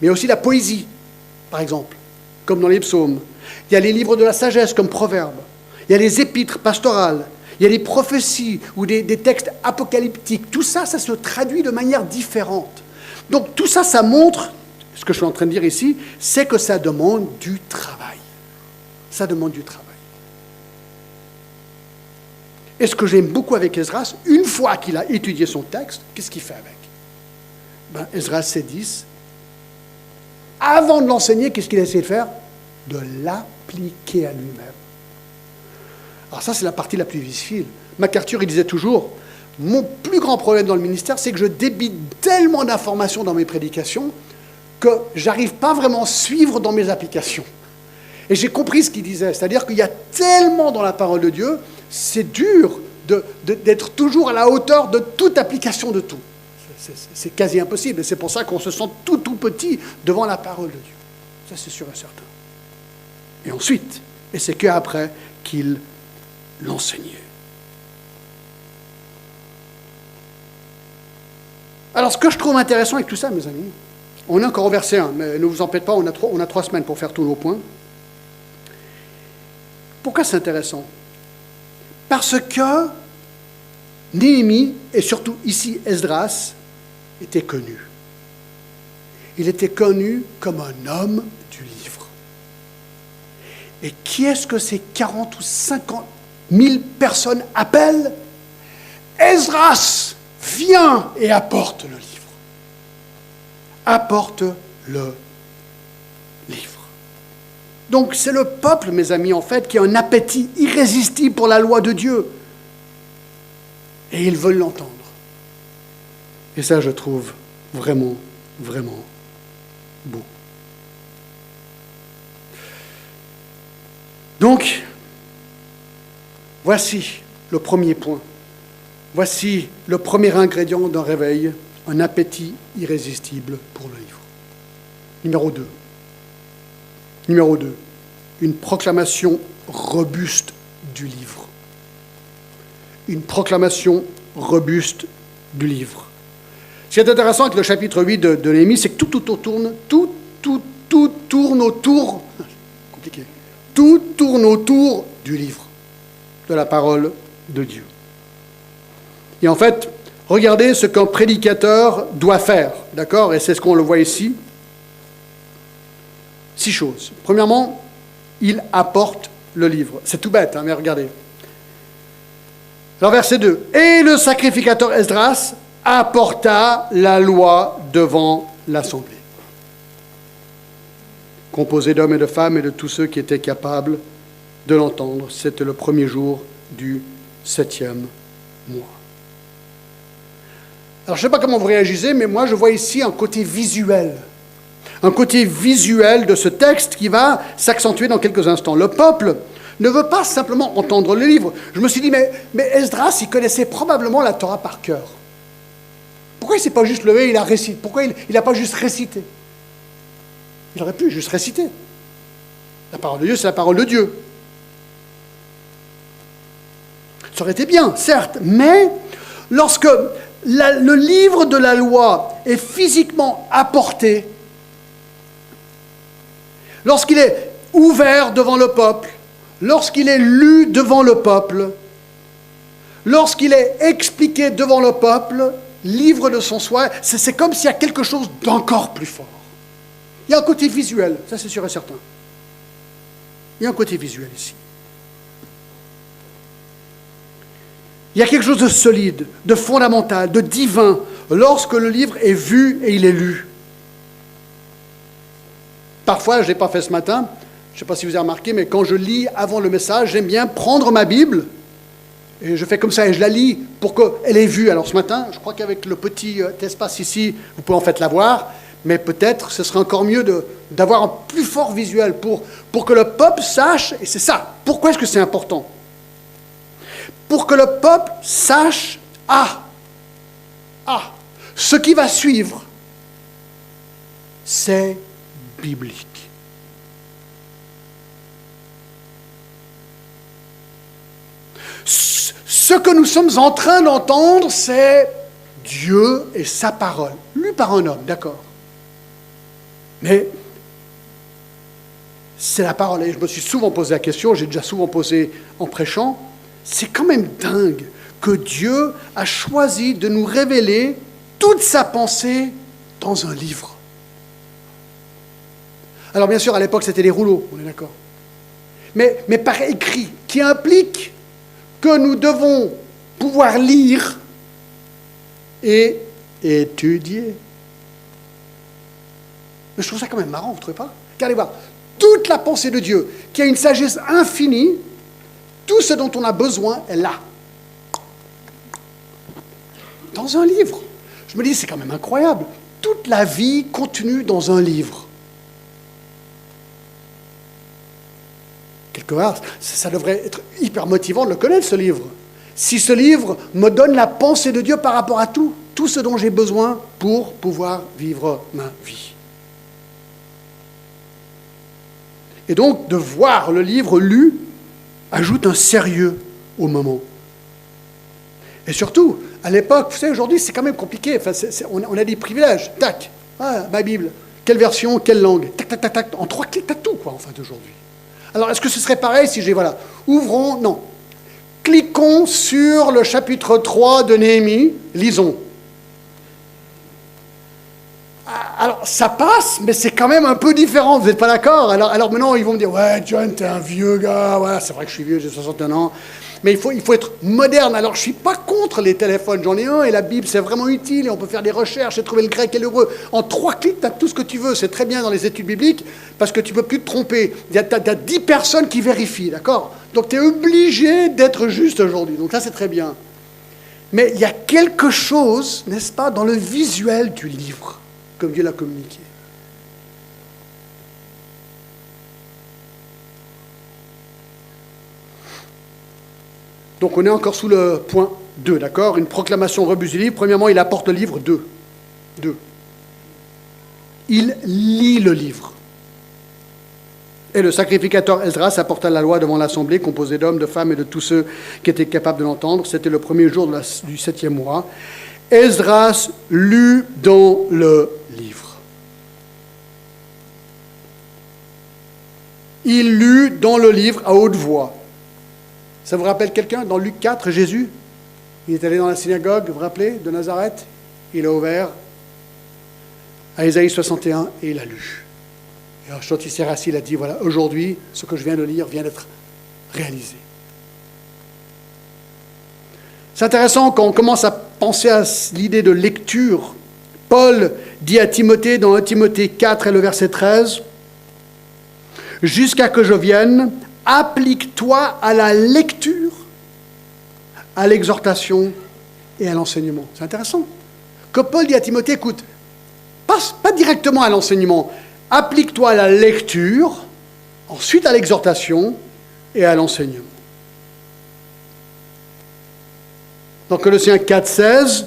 Mais il y a aussi la poésie, par exemple, comme dans les psaumes. Il y a les livres de la sagesse, comme Proverbes. Il y a les épîtres pastorales. Il y a les prophéties ou des textes apocalyptiques. Tout ça, ça se traduit de manière différente. Donc tout ça, ça montre, ce que je suis en train de dire ici, c'est que ça demande du travail. Ça demande du travail. Et ce que j'aime beaucoup avec Esdras, une fois qu'il a étudié son texte, qu'est-ce qu'il fait avec ? Esdras s'est dit, avant de l'enseigner, qu'est-ce qu'il a essayé de faire ? De l'appliquer à lui-même. Alors ça, c'est la partie la plus difficile. MacArthur, il disait toujours, mon plus grand problème dans le ministère, c'est que je débite tellement d'informations dans mes prédications que j'arrive pas vraiment à suivre dans mes applications. Et j'ai compris ce qu'il disait, c'est-à-dire qu'il y a tellement dans la parole de Dieu, c'est dur d'être toujours à la hauteur de toute application de tout. C'est quasi impossible, et c'est pour ça qu'on se sent tout petit devant la parole de Dieu. Ça, c'est sûr et certain. Et ensuite, et c'est qu'après qu'il l'enseignait. Alors, ce que je trouve intéressant avec tout ça, mes amis, On est encore au verset 1, mais ne vous en faites pas, on a 3 semaines pour faire tous nos points. Pourquoi c'est intéressant? Parce que Néhémie, et surtout ici Esdras, était connu. Il était connu comme un homme du livre. Et qui est-ce que ces 40 ou 50 000 personnes appellent? Esdras, viens et apporte le livre. Apporte le livre. Donc c'est le peuple, mes amis, en fait, qui a un appétit irrésistible pour la loi de Dieu. Et ils veulent l'entendre. Et ça, je trouve vraiment, vraiment beau. Donc, voici le premier point. Voici le premier ingrédient d'un réveil, un appétit irrésistible pour le livre. Numéro 2, une proclamation robuste du livre. Une proclamation robuste du livre. Ce qui est intéressant avec le chapitre 8 de Néhémie, c'est que tout tourne autour, compliqué, tout tourne autour du livre, de la parole de Dieu. Et en fait, regardez ce qu'un prédicateur doit faire, d'accord? Et c'est ce qu'on le voit ici. 6 choses. Premièrement, il apporte le livre. C'est tout bête, hein, mais regardez. Alors, verset 2. « Et le sacrificateur Esdras apporta la loi devant l'assemblée. » Composé d'hommes et de femmes et de tous ceux qui étaient capables de l'entendre. C'était le premier jour du 7e mois. Alors, je ne sais pas comment vous réagissez, mais moi, je vois ici un côté visuel. Un côté visuel de ce texte qui va s'accentuer dans quelques instants. Le peuple ne veut pas simplement entendre le livre. Je me suis dit, mais Esdras, il connaissait probablement la Torah par cœur. Pourquoi il ne s'est pas juste levé, il a récité? Pourquoi il n'a pas juste récité? Il aurait pu juste réciter. La parole de Dieu, c'est la parole de Dieu. Ça aurait été bien, certes, mais lorsque le livre de la loi est physiquement apporté, lorsqu'il est ouvert devant le peuple, lorsqu'il est lu devant le peuple, lorsqu'il est expliqué devant le peuple, livre de son soi, c'est comme s'il y a quelque chose d'encore plus fort. Il y a un côté visuel, ça c'est sûr et certain. Il y a un côté visuel ici. Il y a quelque chose de solide, de fondamental, de divin, lorsque le livre est vu et il est lu. Parfois, je ne l'ai pas fait ce matin, je ne sais pas si vous avez remarqué, mais quand je lis avant le message, j'aime bien prendre ma Bible, et je fais comme ça, et je la lis pour qu'elle ait vue. Alors ce matin, je crois qu'avec le petit espace ici, vous pouvez en fait la voir, mais peut-être ce serait encore mieux d'avoir un plus fort visuel pour que le peuple sache, et c'est ça, pourquoi est-ce que c'est important? Pour que le peuple sache, ce qui va suivre, c'est biblique. Ce que nous sommes en train d'entendre, c'est Dieu et sa parole, lu par un homme, d'accord. Mais c'est la parole, et je me suis souvent posé la question, j'ai déjà souvent posé en prêchant, c'est quand même dingue que Dieu a choisi de nous révéler toute sa pensée dans un livre. Alors bien sûr, à l'époque, c'était les rouleaux, on est d'accord. Mais par écrit, qui implique que nous devons pouvoir lire et étudier. Mais je trouve ça quand même marrant, vous ne trouvez pas? Regardez voir, toute la pensée de Dieu, qui a une sagesse infinie, tout ce dont on a besoin est là. Dans un livre. Je me dis, c'est quand même incroyable. Toute la vie contenue dans un livre. Quelque part, ça devrait être hyper motivant de le connaître, ce livre. Si ce livre me donne la pensée de Dieu par rapport à tout ce dont j'ai besoin pour pouvoir vivre ma vie. Et donc, de voir le livre lu ajoute un sérieux au moment. Et surtout, à l'époque, vous savez, aujourd'hui, c'est quand même compliqué. Enfin, on a des privilèges. Tac, Ah, ma Bible. Quelle version, quelle langue? Tac, tac, tac, tac. En 3 clics, t'as tout, quoi, en fait, aujourd'hui. Alors, est-ce que ce serait pareil si j'ai, voilà, ouvrons, non. Cliquons sur le chapitre 3 de Néhémie, lisons. Alors, ça passe, mais c'est quand même un peu différent, vous n'êtes pas d'accord? Alors maintenant, ils vont me dire, ouais, John, t'es un vieux gars, voilà, c'est vrai que je suis vieux, j'ai 61 ans, mais il faut être moderne. Alors, je ne suis pas contre les téléphones, j'en ai un, et la Bible, c'est vraiment utile, et on peut faire des recherches et trouver le grec et l'hébreu. En 3 clics, tu as tout ce que tu veux, c'est très bien dans les études bibliques, parce que tu ne peux plus te tromper. Tu as 10 personnes qui vérifient, d'accord? Donc, tu es obligé d'être juste aujourd'hui, donc ça, c'est très bien. Mais il y a quelque chose, n'est-ce pas, dans le visuel du livre, comme Dieu l'a communiqué. Donc on est encore sous le point 2, d'accord? Une proclamation robuste du livre. Premièrement, il apporte le livre 2. Il lit le livre. Et le sacrificateur Esdras apporta la loi devant l'assemblée, composée d'hommes, de femmes et de tous ceux qui étaient capables de l'entendre. C'était le premier jour du 7e mois. Esdras lut dans le livre. Il lut dans le livre à haute voix. Ça vous rappelle quelqu'un? Dans Luc 4, Jésus, il est allé dans la synagogue, vous vous rappelez, de Nazareth. Il a ouvert à Ésaïe 61 et il a lu. Et alors, quand il s'est rassis, il a dit, voilà, aujourd'hui, ce que je viens de lire vient d'être réalisé. C'est intéressant quand on commence à penser à l'idée de lecture. Paul dit à Timothée, dans 1 Timothée 4 et le verset 13, « Jusqu'à que je vienne, applique-toi à la lecture, à l'exhortation et à l'enseignement. » C'est intéressant. Que Paul dit à Timothée, écoute, pas directement à l'enseignement, applique-toi à la lecture, ensuite à l'exhortation et à l'enseignement. Dans Colossiens 4, 16,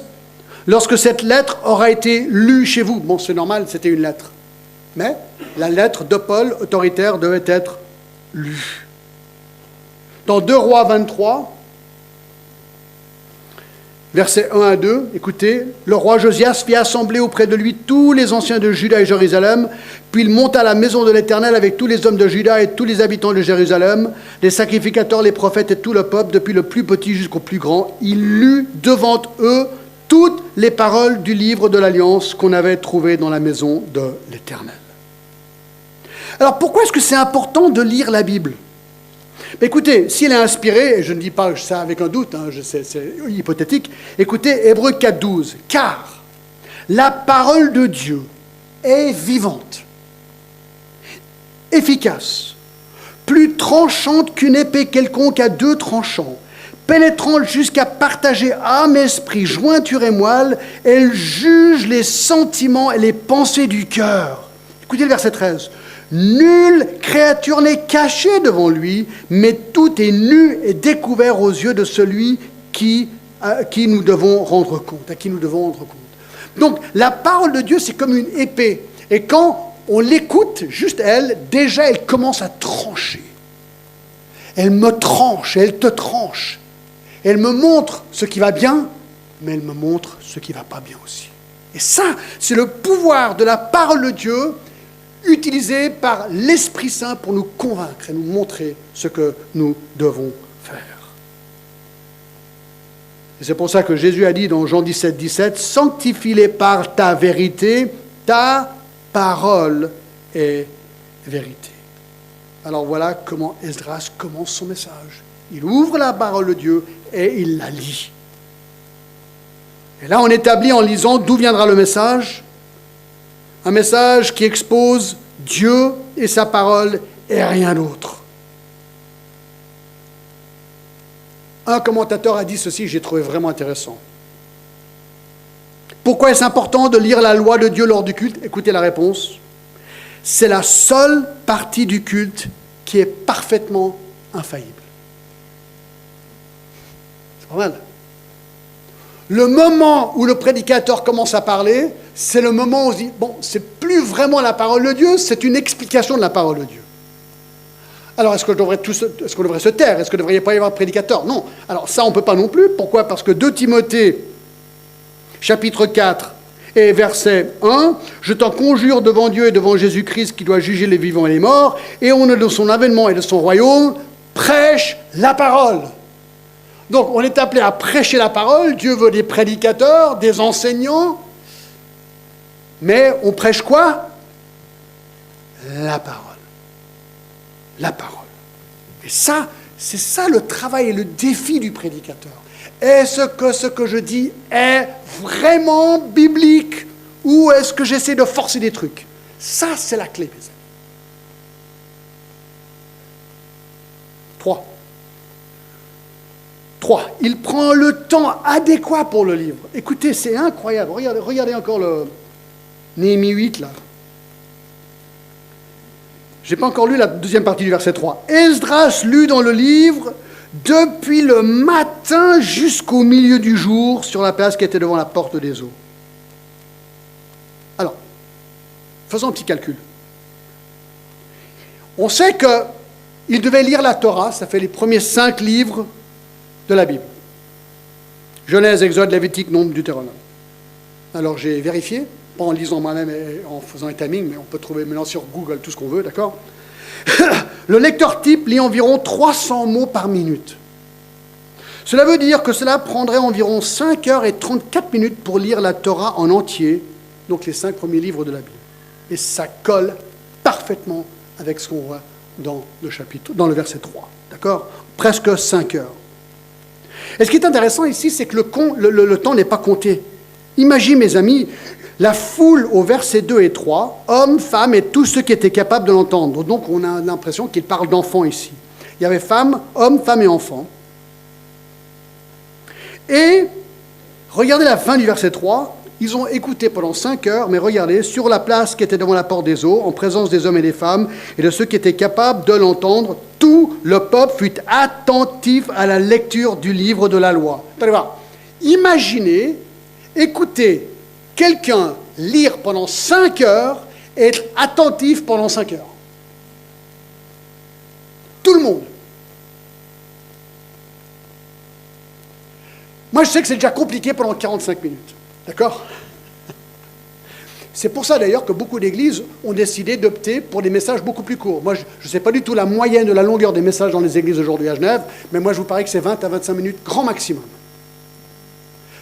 lorsque cette lettre aura été lue chez vous, bon c'est normal, c'était une lettre, mais la lettre de Paul autoritaire devait être lue. Dans 2 Rois 23, versets 1 à 2, écoutez, le roi Josias fit assembler auprès de lui tous les anciens de Juda et Jérusalem, puis il monta à la maison de l'Éternel avec tous les hommes de Juda et tous les habitants de Jérusalem, les sacrificateurs, les prophètes et tout le peuple, depuis le plus petit jusqu'au plus grand. Il lut devant eux toutes les paroles du livre de l'Alliance qu'on avait trouvé dans la maison de l'Éternel. Alors pourquoi est-ce que c'est important de lire la Bible? Mais écoutez, s'il est inspiré, et je ne dis pas ça avec un doute, c'est hypothétique, écoutez Hébreux 4, 12. Car la parole de Dieu est vivante, efficace, plus tranchante qu'une épée quelconque à 2 tranchants, pénétrante jusqu'à partager âme, esprit, jointure et moelle, elle juge les sentiments et les pensées du cœur. Écoutez le verset 13. Nulle créature n'est cachée devant lui, mais tout est nu et découvert aux yeux de celui à qui nous devons rendre compte. Donc, la parole de Dieu, c'est comme une épée. Et quand on l'écoute, juste elle, déjà, elle commence à trancher. Elle me tranche, elle te tranche. Elle me montre ce qui va bien, mais elle me montre ce qui ne va pas bien aussi. Et ça, c'est le pouvoir de la parole de Dieu, utilisé par l'Esprit Saint pour nous convaincre et nous montrer ce que nous devons faire. Et c'est pour ça que Jésus a dit dans Jean 17, 17, « Sanctifie-les par ta vérité, ta parole est vérité. » Alors voilà comment Esdras commence son message. Il ouvre la parole de Dieu et il la lit. Et là, on établit en lisant d'où viendra le message. Un message qui expose Dieu et sa parole et rien d'autre. Un commentateur a dit ceci, j'ai trouvé vraiment intéressant. Pourquoi est-ce important de lire la loi de Dieu lors du culte? Écoutez la réponse. C'est la seule partie du culte qui est parfaitement infaillible. C'est pas mal. Le moment où le prédicateur commence à parler, c'est le moment où on se dit, bon, c'est plus vraiment la parole de Dieu, c'est une explication de la parole de Dieu. Alors, est-ce qu'on devrait se taire? Est-ce qu'il ne devrait pas y avoir de prédicateur? Non. Alors, ça, on ne peut pas non plus. Pourquoi? Parce que 2 Timothée, chapitre 4, Et verset 1, « Je t'en conjure devant Dieu et devant Jésus-Christ qui doit juger les vivants et les morts, et au nom de son avènement et de son royaume, prêche la parole. » Donc on est appelé à prêcher la parole. Dieu veut des prédicateurs, des enseignants. Mais on prêche quoi? La parole. La parole. Et ça, c'est ça le travail et le défi du prédicateur. Est-ce que ce que je dis est vraiment biblique ou est-ce que j'essaie de forcer des trucs? Ça, c'est la clé, mes amis. 3. Il prend le temps adéquat pour le livre. Écoutez, c'est incroyable. Regardez encore le Néhémie 8, là. Je n'ai pas encore lu la deuxième partie du verset 3. Esdras lut dans le livre depuis le matin jusqu'au milieu du jour sur la place qui était devant la porte des eaux. Alors, faisons un petit calcul. On sait qu'il devait lire la Torah, ça fait les premiers 5 livres de la Bible. Genèse, Exode, Lévitique, Nombre, Deutéronome. Alors j'ai vérifié, pas en lisant moi-même et en faisant un timing, mais on peut trouver maintenant sur Google tout ce qu'on veut, d'accord? Le lecteur type lit environ 300 mots par minute. Cela veut dire que cela prendrait environ 5 heures et 34 minutes pour lire la Torah en entier, donc les 5 premiers livres de la Bible. Et ça colle parfaitement avec ce qu'on voit dans le verset 3, d'accord? Presque 5 heures. Et ce qui est intéressant ici, c'est que le temps n'est pas compté. Imaginez, mes amis, la foule au verset 2 et 3, hommes, femmes et tous ceux qui étaient capables de l'entendre. Donc on a l'impression qu'il parle d'enfants ici. Il y avait femmes, hommes, femmes et enfants. Et regardez la fin du verset 3. Ils ont écouté pendant 5 heures, mais regardez, sur la place qui était devant la porte des eaux, en présence des hommes et des femmes, et de ceux qui étaient capables de l'entendre, tout le peuple fut attentif à la lecture du livre de la loi. Allez voir. Imaginez, écoutez, quelqu'un lire pendant 5 heures et être attentif pendant 5 heures. Tout le monde. Moi, je sais que c'est déjà compliqué pendant 45 minutes. D'accord? C'est pour ça d'ailleurs que beaucoup d'églises ont décidé d'opter pour des messages beaucoup plus courts. Moi, je ne sais pas du tout la moyenne de la longueur des messages dans les églises aujourd'hui à Genève, mais moi je vous parie que c'est 20 à 25 minutes grand maximum.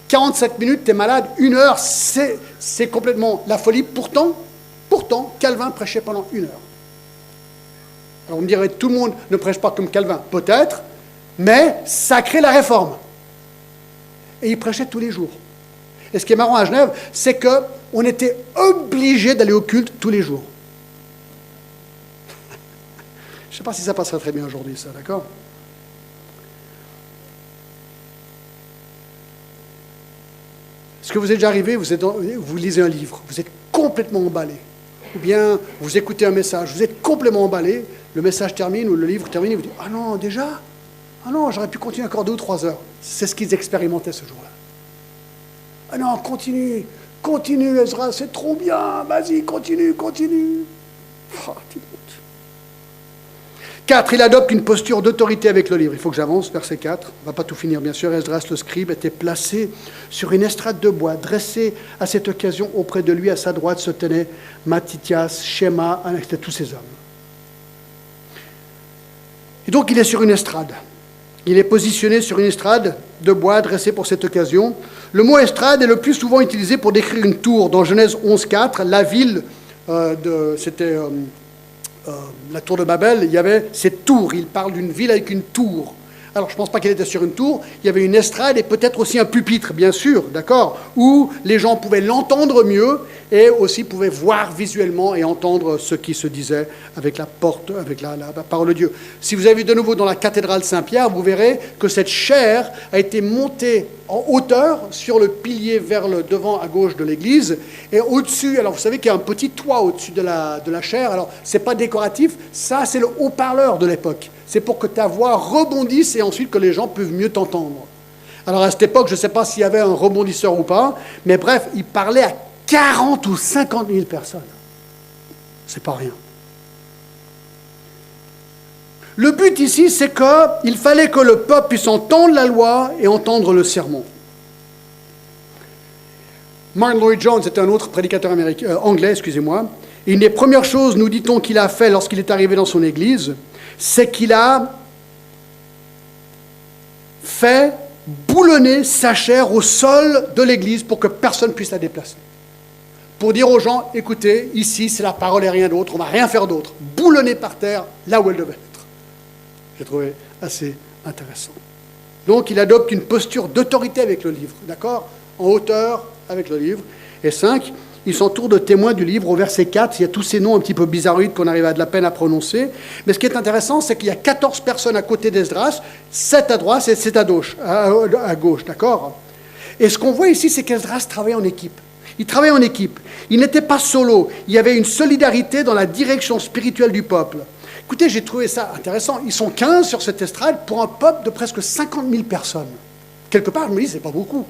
47 minutes, tu es malade, 1 heure, c'est complètement la folie. Pourtant, Calvin prêchait pendant 1 heure. Alors on me dirait, tout le monde ne prêche pas comme Calvin, peut-être, mais ça crée la réforme. Et il prêchait tous les jours. Et ce qui est marrant à Genève, c'est qu'on était obligé d'aller au culte tous les jours. Je ne sais pas si ça passerait très bien aujourd'hui, ça, d'accord? Est-ce que vous êtes déjà arrivé, vous lisez un livre, vous êtes complètement emballé. Ou bien vous écoutez un message, vous êtes complètement emballé, le message termine ou le livre termine, et vous dites « Ah non, déjà? Ah non, j'aurais pu continuer encore 2 ou 3 heures. » C'est ce qu'ils expérimentaient ce jour-là. « Ah non, continue, Ezra, c'est trop bien, vas-y, continue. » Oh, 4, il adopte une posture d'autorité avec le livre. Il faut que j'avance, verset 4. On ne va pas tout finir, bien sûr. Esdras, le scribe, était placé sur une estrade de bois, dressée à cette occasion auprès de lui. À sa droite se tenaient Mattithias, Shema, c'était tous ces hommes. Et donc, il est sur une estrade. Il est positionné sur une estrade de bois dressée pour cette occasion. Le mot estrade est le plus souvent utilisé pour décrire une tour. Dans Genèse 11.4, la ville, c'était la tour de Babel, il y avait cette tour. Il parle d'une ville avec une tour. Alors, je ne pense pas qu'elle était sur une tour. Il y avait une estrade et peut-être aussi un pupitre, bien sûr, d'accord, où les gens pouvaient l'entendre mieux et aussi pouvaient voir visuellement et entendre ce qui se disait avec la parole de Dieu. Si vous avez de nouveau dans la cathédrale Saint-Pierre, vous verrez que cette chaire a été montée en hauteur sur le pilier vers le devant à gauche de l'église et au-dessus, alors vous savez qu'il y a un petit toit au-dessus de la chaire, alors c'est pas décoratif, ça c'est le haut-parleur de l'époque. C'est pour que ta voix rebondisse et ensuite que les gens peuvent mieux t'entendre. Alors à cette époque, je ne sais pas s'il y avait un rebondisseur ou pas, mais bref, il parlait à 40 ou 50 000 personnes. C'est pas rien. Le but ici, c'est qu'il fallait que le peuple puisse entendre la loi et entendre le sermon. Martin Lloyd-Jones était un autre prédicateur anglais, excusez-moi. Une des premières choses, nous dit-on, qu'il a fait lorsqu'il est arrivé dans son église, c'est qu'il a fait boulonner sa chair au sol de l'église pour que personne ne puisse la déplacer. Pour dire aux gens, écoutez, ici, c'est la parole et rien d'autre, on ne va rien faire d'autre. Boulonner par terre, là où elle devait être. J'ai trouvé assez intéressant. Donc, il adopte une posture d'autorité avec le livre, d'accord ? En hauteur avec le livre. Et 5, il s'entoure de témoins du livre. Au verset 4, il y a tous ces noms un petit peu bizarroïdes qu'on arrive à de la peine à prononcer. Mais ce qui est intéressant, c'est qu'il y a 14 personnes à côté d'Esdras, 7 à droite et 7 à gauche, d'accord ? Et ce qu'on voit ici, c'est qu'Esdras travaille en équipe. Il travaillait en équipe. Il n'était pas solo. Il y avait une solidarité dans la direction spirituelle du peuple. Écoutez, j'ai trouvé ça intéressant. Ils sont 15 sur cette estrade pour un peuple de presque 50 000 personnes. Quelque part, je me dis, c'est pas beaucoup.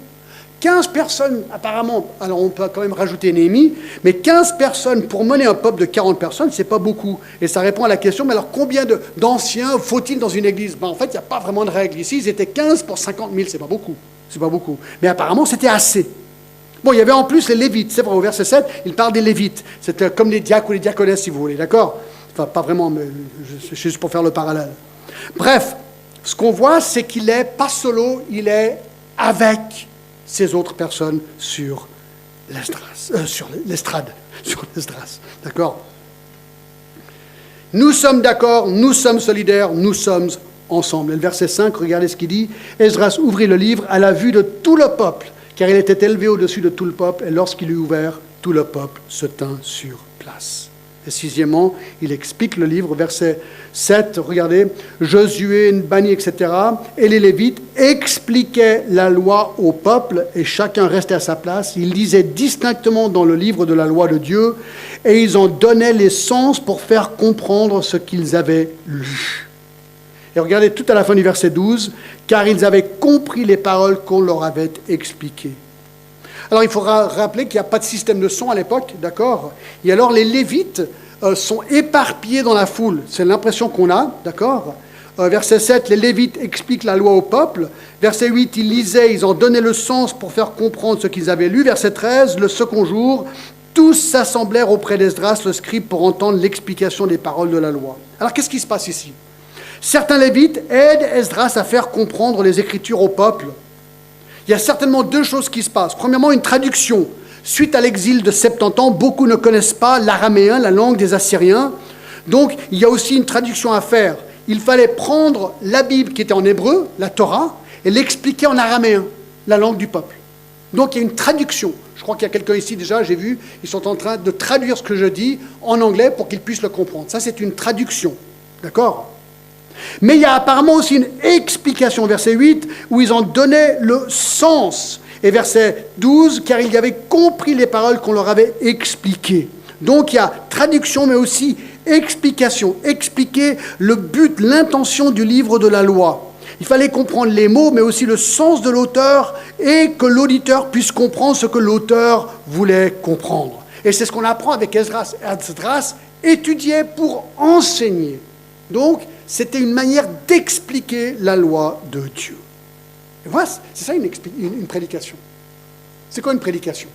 15 personnes, apparemment, alors on peut quand même rajouter Néhémie, mais 15 personnes pour mener un peuple de 40 personnes, c'est pas beaucoup. Et ça répond à la question, mais alors combien d'anciens faut-il dans une église ? En fait, il n'y a pas vraiment de règle. Ici, ils étaient 15 pour 50 000, c'est pas beaucoup. C'est pas beaucoup. Mais apparemment, c'était assez. Bon, il y avait en plus les Lévites. C'est vrai, au verset 7, il parle des Lévites. C'était comme les diacres ou les diaconesses, si vous voulez, d'accord ? Enfin, pas vraiment, mais juste pour faire le parallèle. Bref, ce qu'on voit, c'est qu'il n'est pas solo, il est avec ces autres personnes sur l'estrade. D'accord ? Nous sommes d'accord, nous sommes solidaires, nous sommes ensemble. Et le verset 5, regardez ce qu'il dit. Esdras ouvrit le livre à la vue de tout le peuple, car il était élevé au-dessus de tout le peuple, et lorsqu'il eut ouvert, tout le peuple se tint sur place. Et sixièmement, il explique le livre, verset 7, regardez, Josué, Bani, etc., et les Lévites expliquaient la loi au peuple, et chacun restait à sa place. Ils lisaient distinctement dans le livre de la loi de Dieu, et ils en donnaient les sens pour faire comprendre ce qu'ils avaient lu. Et regardez tout à la fin du verset 12, car ils avaient compris les paroles qu'on leur avait expliquées. Alors, il faudra rappeler qu'il n'y a pas de système de son à l'époque, d'accord ? Et alors, les Lévites sont éparpillés dans la foule. C'est l'impression qu'on a, d'accord ? Verset 7, les Lévites expliquent la loi au peuple. Verset 8, ils lisaient, ils en donnaient le sens pour faire comprendre ce qu'ils avaient lu. Verset 13, le second jour, tous s'assemblèrent auprès d'Esdras, le scribe, pour entendre l'explication des paroles de la loi. Alors, qu'est-ce qui se passe ici ? Certains Lévites aident Esdras à faire comprendre les Écritures au peuple. Il y a certainement deux choses qui se passent. Premièrement, une traduction. Suite à l'exil de 70 ans, beaucoup ne connaissent pas l'araméen, la langue des Assyriens. Donc, il y a aussi une traduction à faire. Il fallait prendre la Bible qui était en hébreu, la Torah, et l'expliquer en araméen, la langue du peuple. Donc, il y a une traduction. Je crois qu'il y a quelqu'un ici déjà, j'ai vu, ils sont en train de traduire ce que je dis en anglais pour qu'ils puissent le comprendre. Ça, c'est une traduction. D'accord ? Mais il y a apparemment aussi une explication, verset 8, où ils en donnaient le sens. Et verset 12, car ils avaient compris les paroles qu'on leur avait expliquées. Donc il y a traduction, mais aussi explication. Expliquer le but, l'intention du livre de la loi. Il fallait comprendre les mots, mais aussi le sens de l'auteur, et que l'auditeur puisse comprendre ce que l'auteur voulait comprendre. Et c'est ce qu'on apprend avec Esdras. Esdras étudiait pour enseigner. Donc, c'était une manière d'expliquer la loi de Dieu. Et voilà, c'est ça une prédication. C'est quoi une prédication ?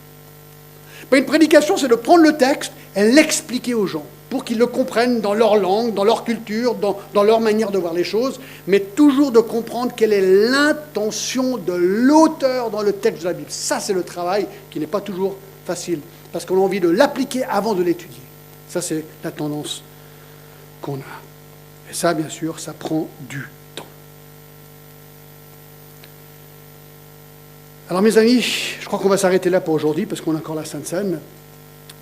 Une prédication, c'est de prendre le texte et l'expliquer aux gens pour qu'ils le comprennent dans leur langue, dans leur culture, dans leur manière de voir les choses, mais toujours de comprendre quelle est l'intention de l'auteur dans le texte de la Bible. Ça, c'est le travail qui n'est pas toujours facile, parce qu'on a envie de l'appliquer avant de l'étudier. Ça, c'est la tendance qu'on a. Et ça, bien sûr, ça prend du temps. Alors, mes amis, je crois qu'on va s'arrêter là pour aujourd'hui, parce qu'on a encore la Sainte Seine.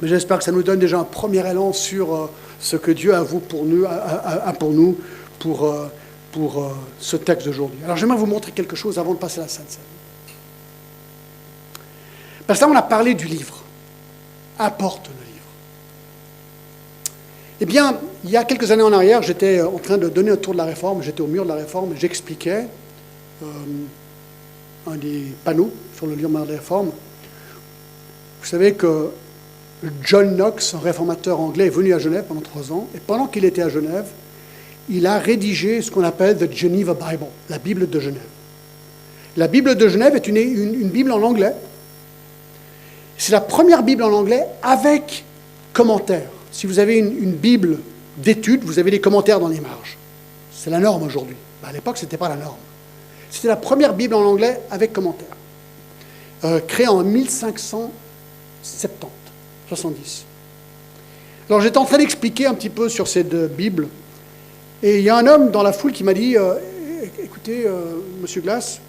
Mais j'espère que ça nous donne déjà un premier élan sur ce que Dieu a pour nous pour ce texte d'aujourd'hui. Alors, j'aimerais vous montrer quelque chose avant de passer à la Sainte Seine. Parce que là, on a parlé du livre. Apporte le livre. Eh bien, il y a quelques années en arrière, j'étais en train de donner un tour de la Réforme, j'étais au mur de la Réforme, et j'expliquais un des panneaux sur le mur de la Réforme. Vous savez que John Knox, un réformateur anglais, est venu à Genève pendant 3 ans, et pendant qu'il était à Genève, il a rédigé ce qu'on appelle The Geneva Bible, la Bible de Genève. La Bible de Genève est une Bible en anglais. C'est la première Bible en anglais avec commentaires. Si vous avez une Bible d'études, vous avez des commentaires dans les marges. C'est la norme aujourd'hui. À l'époque, ce n'était pas la norme. C'était la première Bible en anglais avec commentaires. Créée en 1570. Alors j'étais en train d'expliquer un petit peu sur cette Bible, et il y a un homme dans la foule qui m'a dit écoutez, Monsieur Glass,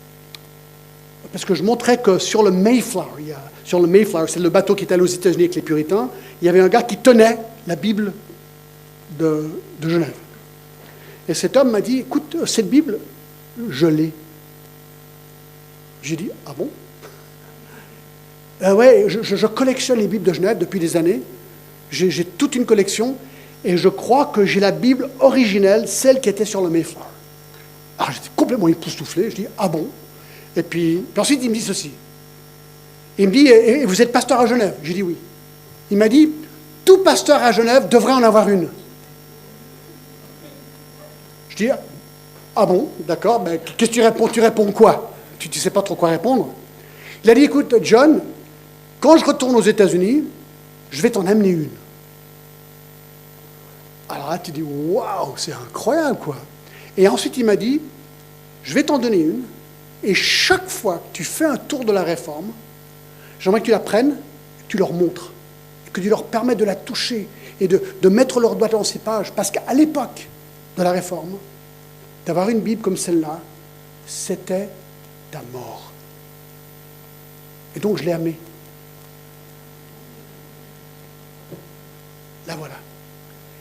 parce que je montrais que sur le Mayflower, c'est le bateau qui est allé aux États-Unis avec les Puritains, il y avait un gars qui tenait la Bible de Genève. Et cet homme m'a dit écoute, cette Bible, je l'ai. J'ai dit ah bon? Ouais, je collectionne les Bibles de Genève depuis des années. J'ai toute une collection et je crois que j'ai la Bible originelle, celle qui était sur le Mayflower. Alors j'étais complètement époustouflé. Je dis ah bon? Et puis ensuite il me dit ceci. Il me dit et vous êtes pasteur à Genève? J'ai dit oui. Il m'a dit tout pasteur à Genève devrait en avoir une. Je dis ah bon, d'accord, mais qu'est-ce que tu réponds? Tu réponds quoi? Tu ne sais pas trop quoi répondre. Il a dit écoute John, quand je retourne aux États-Unis, je vais t'en amener une. Alors là, tu dis, waouh, c'est incroyable, quoi. Et ensuite, il m'a dit, je vais t'en donner une, et chaque fois que tu fais un tour de la Réforme, j'aimerais que tu la prennes, que tu leur montres, que tu leur permettes de la toucher, et de mettre leurs doigts dans ces pages. Parce qu'à l'époque de la Réforme, d'avoir une Bible comme celle-là, c'était ta mort. Et donc, je l'ai amenée. La voilà.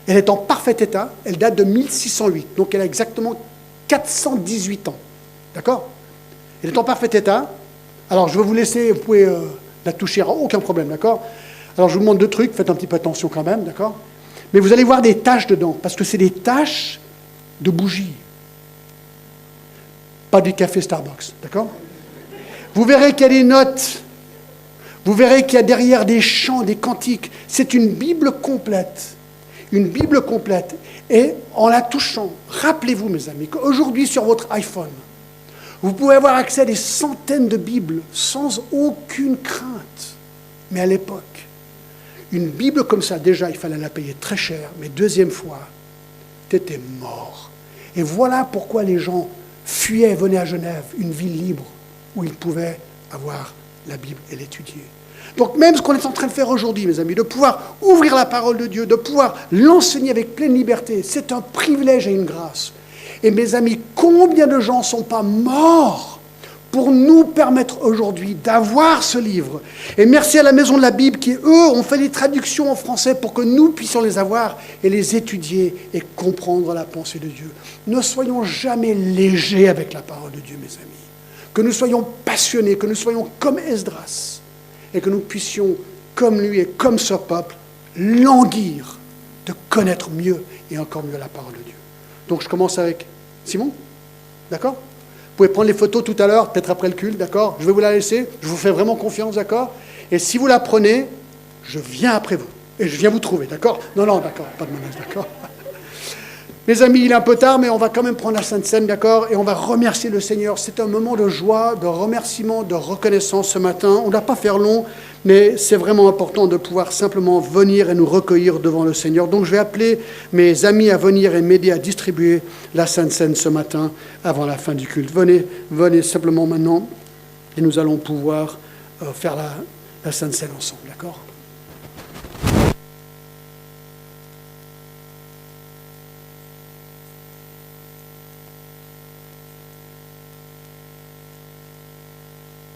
Elle est en parfait état, elle date de 1608, donc elle a exactement 418 ans. D'accord? Elle est en parfait état. Alors, je vais vous laisser, vous pouvez la toucher, aucun problème, d'accord? Alors, je vous montre deux trucs, faites un petit peu attention quand même, d'accord? Mais vous allez voir des taches dedans, parce que c'est des taches de bougies. Pas du café Starbucks, d'accord? Vous verrez qu'il y a des notes, vous verrez qu'il y a derrière des chants, des cantiques. C'est une Bible complète. Une Bible complète. Et en la touchant, rappelez-vous, mes amis, qu'aujourd'hui, sur votre iPhone, vous pouvez avoir accès à des centaines de Bibles sans aucune crainte. Mais à l'époque, une Bible comme ça, déjà, il fallait la payer très cher. Mais deuxième fois, tu étais mort. Et voilà pourquoi les gens fuyaient et venaient à Genève, une ville libre, où ils pouvaient avoir la Bible et l'étudier. Donc même ce qu'on est en train de faire aujourd'hui, mes amis, de pouvoir ouvrir la parole de Dieu, de pouvoir l'enseigner avec pleine liberté, c'est un privilège et une grâce. Et mes amis, combien de gens ne sont pas morts pour nous permettre aujourd'hui d'avoir ce livre? Et merci à la Maison de la Bible qui, eux, ont fait les traductions en français pour que nous puissions les avoir et les étudier et comprendre la pensée de Dieu. Ne soyons jamais légers avec la parole de Dieu, mes amis. Que nous soyons passionnés, que nous soyons comme Esdras, et que nous puissions, comme lui et comme ce peuple, languir de connaître mieux et encore mieux la parole de Dieu. Donc je commence avec Simon, d'accord? Vous pouvez prendre les photos tout à l'heure, peut-être après le culte, d'accord? Je vais vous la laisser, je vous fais vraiment confiance, d'accord? Et si vous la prenez, je viens après vous, et je viens vous trouver, d'accord? Non, d'accord, pas de menace, d'accord? Mes amis, il est un peu tard, mais on va quand même prendre la Sainte Seine, d'accord? Et on va remercier le Seigneur. C'est un moment de joie, de remerciement, de reconnaissance ce matin. On ne va pas faire long, mais c'est vraiment important de pouvoir simplement venir et nous recueillir devant le Seigneur. Donc je vais appeler mes amis à venir et m'aider à distribuer la Sainte Seine ce matin avant la fin du culte. Venez simplement maintenant et nous allons pouvoir faire la Sainte Seine ensemble, d'accord?